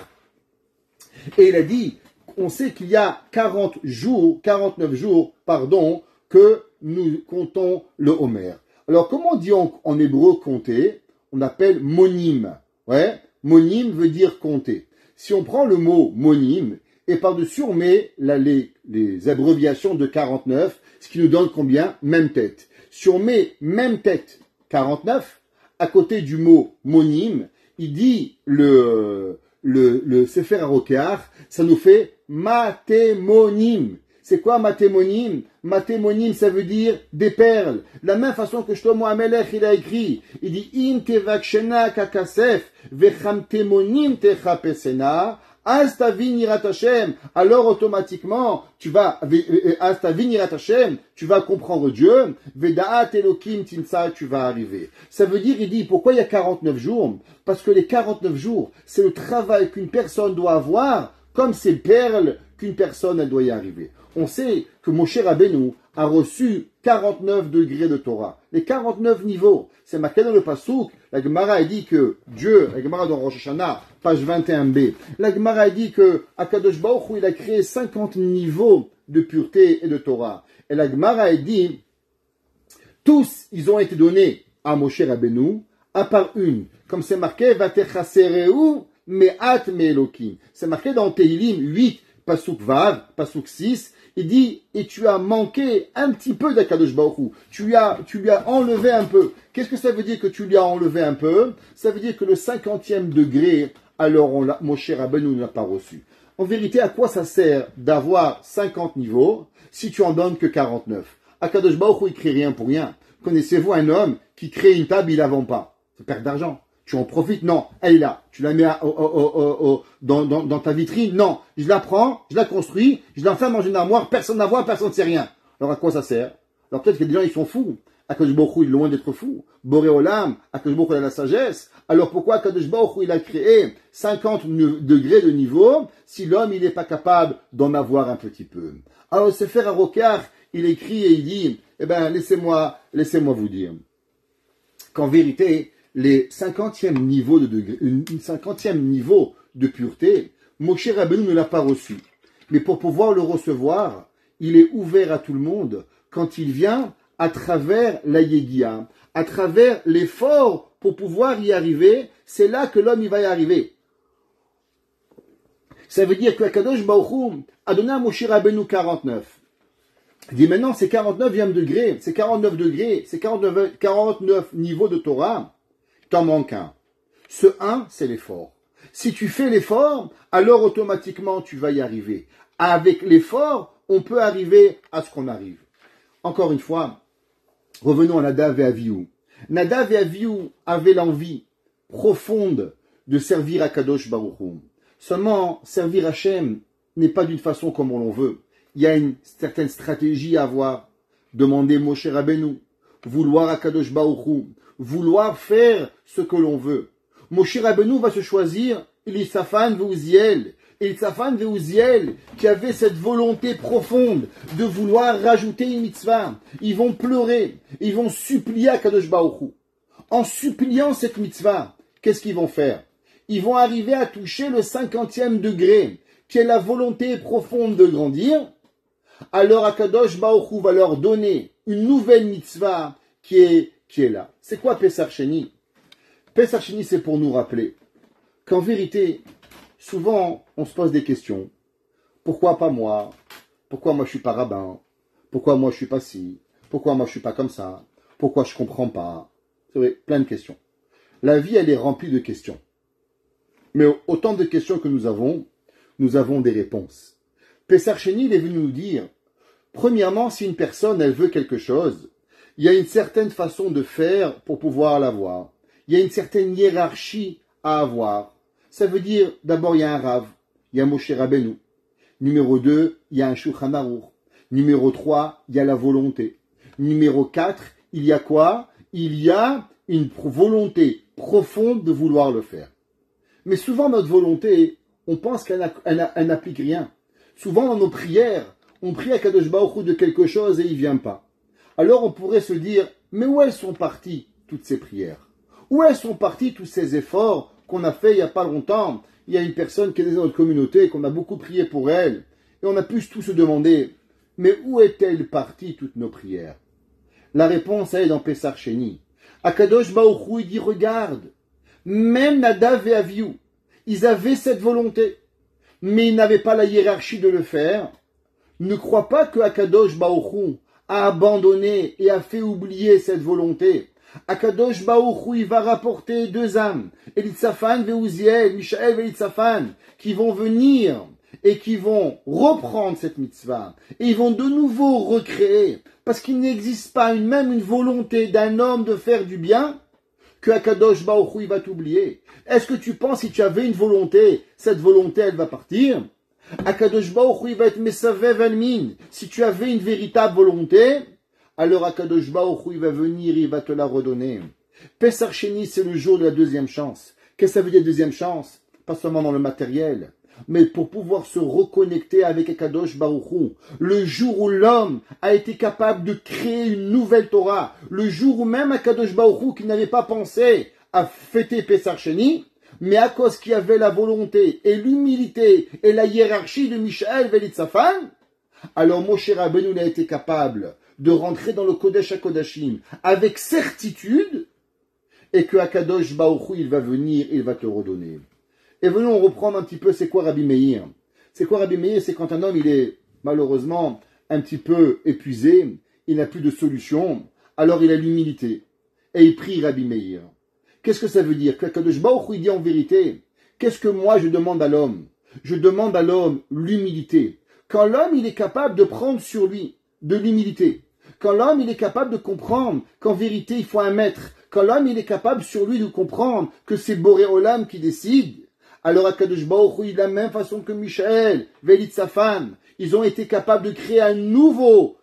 Et il a dit, on sait qu'il y a 49 jours, que nous comptons le Homer. Alors, comment on dit en hébreu compter? On appelle monim. Ouais, monim veut dire compter. Si on prend le mot monim et par-dessus on met les abréviations de 49, ce qui nous donne combien? Même tête. Si on met même tête 49, à côté du mot monim, il dit le Sefer HaRokeach, ça nous fait matémonim. C'est quoi matémonim? Matémonim, ça veut dire des perles. De la même façon que Shlomo HaMelech, il a écrit, il dit im tevakshena kakasef vechamtemonim techapesena astavin yirat Hashem. Alors automatiquement, tu vas astavin yirat Hashem, tu vas comprendre Dieu. Vedaat Elokim timsa, tu vas arriver. Ça veut dire, il dit, pourquoi il y a 49 jours? Parce que les 49 jours, c'est le travail qu'une personne doit avoir, comme ces perles qu'une personne, elle doit y arriver. On sait que Moshe Rabbeinu a reçu 49 degrés de Torah. Les 49 niveaux. C'est marqué dans le Passouk. La Gemara a dit que Dieu, la Gemara dans Rosh Hashanah, page 21b, la Gemara a dit que Akadosh Baruch Hu, il a créé 50 niveaux de pureté et de Torah. Et la Gemara a dit, tous, ils ont été donnés à Moshe Rabbeinu, à part une. Comme c'est marqué, Vatechasereu me'at me'elokim. C'est marqué dans Tehilim 8, Pasuk Vav, Pasuk 6, il dit, et tu as manqué un petit peu d'Akadosh Baruch Hu. Tu lui as enlevé un peu. Qu'est-ce que ça veut dire que tu lui as enlevé un peu? Ça veut dire que le 50e degré, alors Moshe Rabbeinu ne l'a pas reçu. En vérité, à quoi ça sert d'avoir 50 niveaux si tu en donnes que 49? Akadosh Baruch Hu, il crée rien pour rien. Connaissez-vous un homme qui crée une table, il la vend pas? C'est perte d'argent. Tu en profites? Non. Elle est là. Tu la mets dans ta vitrine? Non. Je la prends, je la construis, je l'enferme dans une armoire, personne ne la voit, personne ne sait rien. Alors à quoi ça sert? Alors peut-être que des gens, ils sont fous. Akadosh Baruch Hu, il est loin d'être fou. Boré Olam, Akadosh Baruch Hu, il a la sagesse. Alors pourquoi Akadosh Baruch Hu, il a créé 50 degrés de niveau si l'homme, il n'est pas capable d'en avoir un petit peu? Alors le Sefer HaRokeach, il écrit et il dit, eh ben, laissez-moi vous dire qu'en vérité, les 50e niveaux de degré, une 50e niveau de pureté, Moshe Rabbeinu ne l'a pas reçu. Mais pour pouvoir le recevoir, il est ouvert à tout le monde quand il vient à travers la Yegia, à travers l'effort pour pouvoir y arriver. C'est là que l'homme il va y arriver. Ça veut dire que Akadosh Baruch Hu a donné à Moshe Rabbeinu 49. Il dit maintenant c'est 49e degré, c'est 49 degrés, c'est 49 niveaux de Torah. T'en manque un. Ce 1, c'est l'effort. Si tu fais l'effort, alors automatiquement tu vas y arriver. Avec l'effort, on peut arriver à ce qu'on arrive. Encore une fois, Revenons à Nadav et Avihu. Nadav et Avihu avaient l'envie profonde de servir à Kadosh Baruch Hu. Seulement, servir Hachem n'est pas d'une façon comme on l'on veut. Il y a une certaine stratégie à avoir. Demander Moshe Rabbeinu, vouloir à Kadosh Baruch Hu, vouloir faire ce que l'on veut. Moshe Rabbeinu va se choisir Elisaphan Veuziel. Elisaphan Veuziel, qui avait cette volonté profonde de vouloir rajouter une mitzvah. Ils vont pleurer, ils vont supplier à Kadosh Baruch Hu. En suppliant cette mitzvah, qu'est-ce qu'ils vont faire? Ils vont arriver à toucher le 50e degré, qui est la volonté profonde de grandir. Alors Akadosh Baruch Hu va leur donner une nouvelle mitzvah qui est là. C'est quoi Pesach Sheni? Pesach Sheni, c'est pour nous rappeler qu'en vérité, souvent, on se pose des questions. Pourquoi pas moi? Pourquoi moi je suis pas rabbin? Pourquoi moi je suis pas ci? Pourquoi moi je suis pas comme ça? Pourquoi je comprends pas? C'est vrai, plein de questions. La vie, elle est remplie de questions. Mais autant de questions que nous avons des réponses. Pesach Sheni, il est venu nous dire, premièrement, si une personne, elle veut quelque chose, il y a une certaine façon de faire pour pouvoir l'avoir. Il y a une certaine hiérarchie à avoir. Ça veut dire, d'abord, il y a un Rav, il y a Moshe Rabbeinu. Numéro 2, il y a un Shulchan Aruch. Numéro 3, il y a la volonté. Numéro 4, il y a quoi? Il y a une volonté profonde de vouloir le faire. Mais souvent, notre volonté, on pense qu'elle n'applique rien. Souvent, dans nos prières, on prie à Kadosh Baruch Hu de quelque chose et il ne vient pas. Alors, on pourrait se dire, mais où elles sont parties, toutes ces prières? Où elles sont partis tous ces efforts qu'on a fait il n'y a pas longtemps? Il y a une personne qui est dans notre communauté, qu'on a beaucoup prié pour elle, et on a pu tous se demander, mais où est-elle partie toutes nos prières? La réponse, elle est dans Pesach Sheni. Akadosh Baruch Hu, il dit, regarde, même Nadav et Avihu, ils avaient cette volonté, mais ils n'avaient pas la hiérarchie de le faire. Ne crois pas que Akadosh Baruch Hu a abandonné et a fait oublier cette volonté. Akadosh Baruch Hu, il va rapporter deux âmes, Elisaphan Veuziel, Mishaël et Elisaphan, qui vont venir et qui vont reprendre cette mitzvah. Et ils vont de nouveau recréer, parce qu'il n'existe pas même une volonté d'un homme de faire du bien, que Akadosh Baruch Hu, il va t'oublier. Est-ce que tu penses, si tu avais une volonté, cette volonté, elle va partir? Akadosh Baruch Hu, il va être Mesavev Almin. Si tu avais une véritable volonté, alors Akadosh Baruch Hu, il va venir, il va te la redonner. Pesach Sheni, c'est le jour de la deuxième chance. Qu'est-ce que ça veut dire deuxième chance? Pas seulement dans le matériel, mais pour pouvoir se reconnecter avec Akadosh Baruch Hu. Le jour où l'homme a été capable de créer une nouvelle Torah, le jour où même Akadosh Baruch Hu, qui n'avait pas pensé à fêter Pesach Sheni, mais à cause qu'il y avait la volonté et l'humilité et la hiérarchie de Mishaël Velitzafan, alors Moshe Rabbeinu a été capable de rentrer dans le Kodesh HaKodashim avec certitude et que Akadosh Baruch Hu, il va venir, il va te redonner. Et venons reprendre un petit peu c'est quoi Rabbi Meir. C'est quoi Rabbi Meir? C'est quand un homme il est malheureusement un petit peu épuisé, il n'a plus de solution, alors il a l'humilité et il prie Rabbi Meir. Qu'est-ce que ça veut dire? Qu'Akadosh Baruch Hu, il dit en vérité, qu'est-ce que moi je demande à l'homme? Je demande à l'homme l'humilité. Quand l'homme il est capable de prendre sur lui de l'humilité, quand l'homme il est capable de comprendre qu'en vérité il faut un maître, quand l'homme il est capable sur lui de comprendre que c'est Boré Olam qui décide, alors Akadosh Baruch Hu, de la même façon que Mishaël, Velitzafan, ils ont été capables de créer un nouveau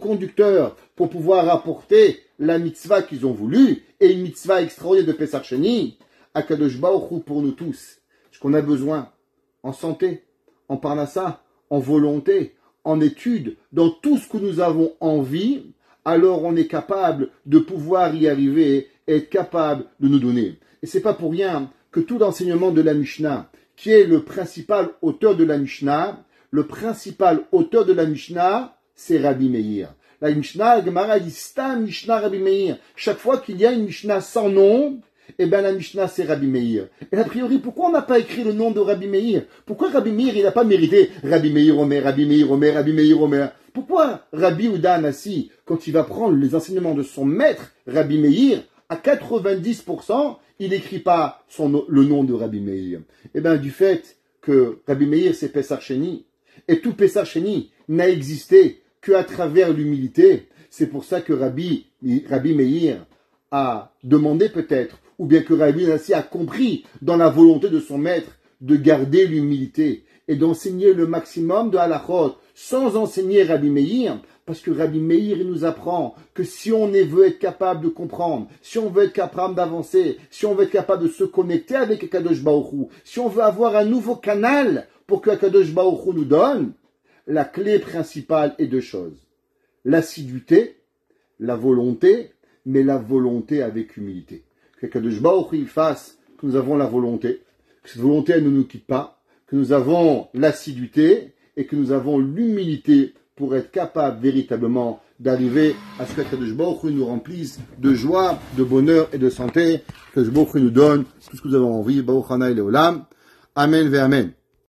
conducteur pour pouvoir apporter la mitzvah qu'ils ont voulu, et une mitzvah extraordinaire de Pesach Sheni. Akadosh Baruch Hu, pour nous tous, ce qu'on a besoin, en santé, en parnassa, en volonté, en études, dans tout ce que nous avons envie, alors on est capable de pouvoir y arriver et être capable de nous donner. Et c'est pas pour rien que tout l'enseignement de la Mishnah, qui est le principal auteur de la Mishnah, c'est Rabbi Meir. La Mishnah, la Gemara dit Stam Mishnah Rabbi Meir. Chaque fois qu'il y a une Mishnah sans nom, eh bien la Mishnah c'est Rabbi Meir. Et a priori, pourquoi on n'a pas écrit le nom de Rabbi Meir? Pourquoi Rabbi Meir il n'a pas mérité Rabbi Meir Omer, Rabbi Meir Omer, Rabbi Meir Omer? Pourquoi Rabbi Uda Anassi, quand il va prendre les enseignements de son maître, Rabbi Meir, à 90%, il n'écrit pas le nom de Rabbi Meir? Eh bien, du fait que Rabbi Meir, c'est Pesach Sheni, et tout Pesach Sheni n'a existé qu'à travers l'humilité, C'est pour ça que Rabbi Meir a demandé peut-être, ou bien que Rabbi Nassi a compris dans la volonté de son maître de garder l'humilité et d'enseigner le maximum de halachot sans enseigner Rabbi Meir, parce que Rabbi Meir il nous apprend que si on veut être capable de comprendre, si on veut être capable d'avancer, si on veut être capable de se connecter avec Akadosh Baruch Hu, si on veut avoir un nouveau canal pour que Akadosh Baruch Hu nous donne, la clé principale est deux choses. L'assiduité, la volonté, mais la volonté avec humilité. Que Akadosh Baruch Hu fasse que nous avons la volonté, que cette volonté elle ne nous quitte pas, que nous avons l'assiduité et que nous avons l'humilité pour être capable véritablement d'arriver à ce que Akadosh Baruch Hu nous remplisse de joie, de bonheur et de santé, que Akadosh Baruch Hu nous donne tout ce que nous avons envie. Baruch Hanai Leolam. Amen ve Amen.